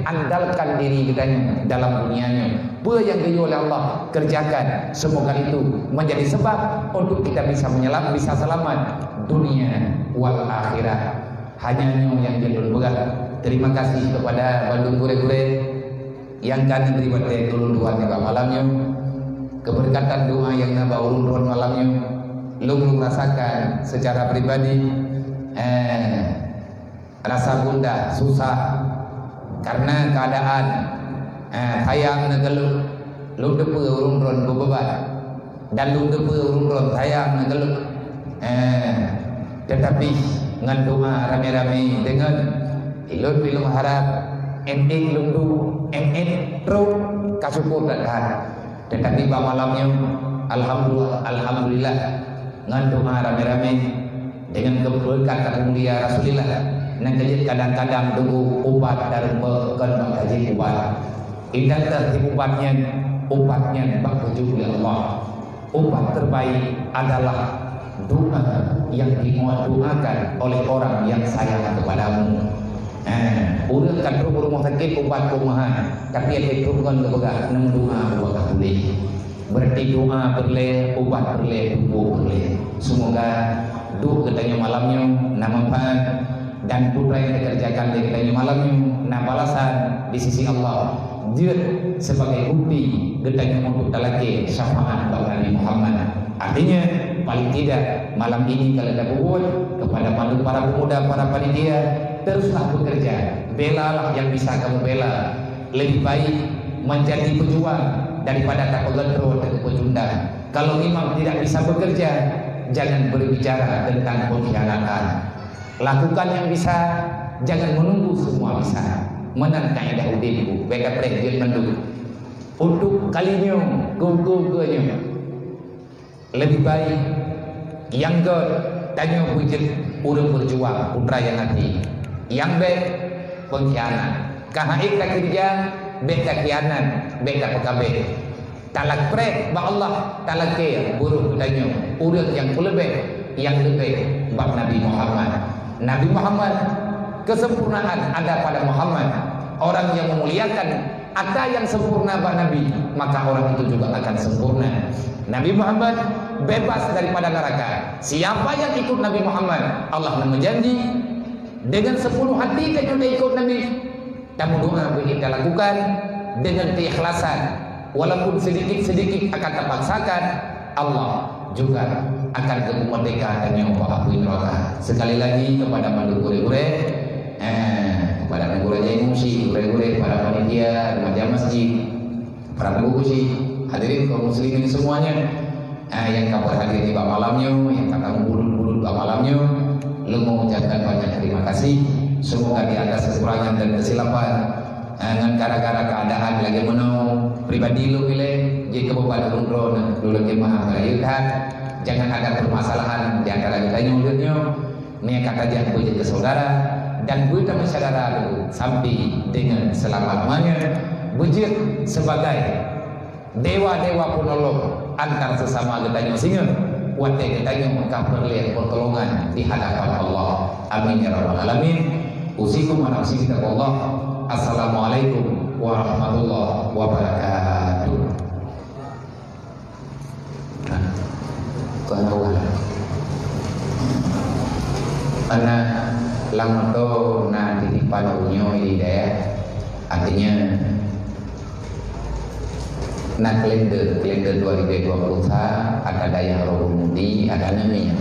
andalkan diri katanya dalam dunianya. Apa yang dioleh Allah kerjakan, semoga itu menjadi sebab untuk kita bisa menyelam, bisa selamat dunia wal akhirat. Hanya yang jalur berat. Terima kasih kepada Bandung Gure-Gure yang kami beri pada keluluhan malamnya. Keberkatan doa yang naba urun malamnya, lu merasakan secara pribadi rasa gundah, susah karena keadaan sayang negelut, lu depe urun bebeban dan lu depe urun sayang negelut, tetapi dengan doa rame-rame dengan ilun bilum harap ending lundu ending terus kasyukur dan tetapi malamnya alhamdulillah dengan doa rame-rame dengan keberkatan mulia Rasulullah. Nanti kadang-kadang tunggu obat dari pekan kaji obat. Indah tertib obatnya bak oleh Allah. Obat terbaik adalah doa yang didoakan oleh orang yang sayang kepadamu. Orang kan rumah sakit obat kumahan, tapi ada turunkan kebaga nang doa kebaga boleh. Berarti doa boleh, obat boleh, tubuh boleh. Semoga doa katanya malamnya na manfaat dan doa yang dikerjakan di katanya malamnya na balasan di sisi Allah. Dia sebagai bukti katanya untuk talaki syafaat bagi Nabi Muhammad. Artinya paling tidak malam ini kalau ada buat kepada para pemuda, para panitia, teruslah bekerja, belalah yang bisa kamu bela. Lebih baik menjadi pejuang daripada tak pegendro dan pecundang. Kalau memang tidak bisa bekerja, jangan berbicara tentang pengkhianatan. Lakukan yang bisa, jangan menunggu semua bisa. Menang kaidah udinku, beka presiden menduk. Untuk kalinya, go-go-go-nya. Lebih baik yang ke tanya wujud urang berjuang putra yang hati. Yang baik pengkhianat. Kahaik tak kerja, baik tak khianat, baik tak pekabe. Talak prek ba Allah talak ke buruk tanya urang yang lebih bab Nabi Muhammad. Nabi Muhammad kesempurnaan ada pada Muhammad. Orang yang memuliakan ada yang sempurna bab Nabi, maka orang itu juga akan sempurna. Nabi Muhammad bebas daripada neraka. Siapa yang ikut Nabi Muhammad, Allah menjanji dengan sepenuh hati kita ikut Nabi. Dan doa kita lakukan dengan keikhlasan, walaupun sedikit-sedikit akan terpaksakan, Allah juga akan kemerdekaan yang Allah neraka. Sekali lagi kepada Bandung Gure-Gure, kepada Negara Jaya Musi, Gure-Gure, para panitia, remaja masjid, para pengurusi, hadirin kaum muslimin semuanya, yang kabar hadir di malamnya, yang kata bulun-bulun malamnya, lu mengucapkan banyak terima kasih. Semoga di atas kekurangan dan kesilapan dengan gara-gara keadaan lagi menau pribadi lu pilih jika beban umroh dulu kemah melahirkan, jangan ada permasalahan di antara kita nyulirnya. Ini kata jangan puji ke saudara dan buta saudara dulu sampai dengan selama-lamanya bujit sebagai dewa-dewa penolong antar sesama getanya singa wate getanya mengkah perlihat pertolongan di hadapan Allah. Amin ya rabbal alamin. Usikum wa nafsi Allah. Assalamualaikum warahmatullahi wabarakatuh. Karena Lama tu na titipan unyo ini deh. Artinya na kalender 2020 ada daya roh mudi ada namanya.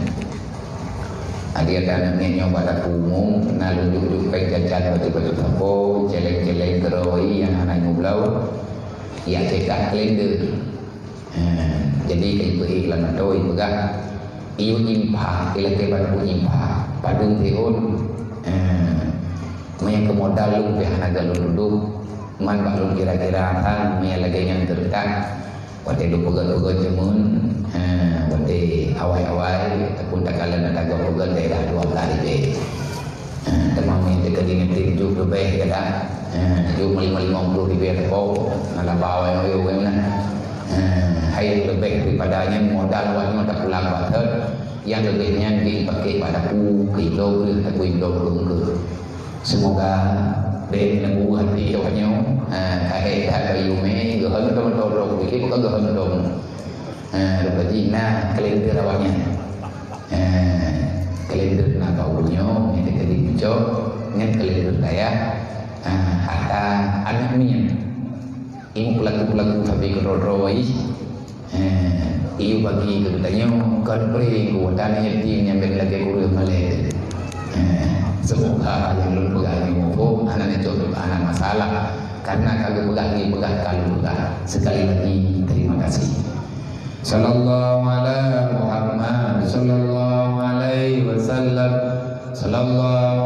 Ada namanya pada umum na lujuk penjajan betul-betul sapo celeng-celeng teroi yang anak ngublau ya cetak kalender. Jadi ibu iklan atau ibu gak iu impa ilang pu impa padung tiun mayan kemodal lu behana galun duduk man balun kira-kira kan mayan lagi yang terdekat wate lu pegal-pegal jemun wate awai-awai ataupun tak kalian ada pegal daerah 2 kali be temang mayan tekadin tinju lebih kada ju 50 ribu ko ala bawai yo na hay lebih daripadanya modal awalnya tak pulang batet yang lebihnya dipakai pada kilo atau kilo ke semoga dari nemu hati awalnya hay hay yume gohan dong bikin bukan gohan dong dapat jina kalender awalnya kalender nak baunya ini tadi bicok dengan kalender saya ada anaknya ini pelaku-pelaku tapi keroi iu bagi kedutannya kan beri kuatan yang nyambil lagi kurir malai semoga yang belum pegang ini anak itu anak masalah karena kagak pegang kalau sekali lagi terima kasih. Sallallahu alaihi Muhammad sallallahu alaihi wasallam sallallahu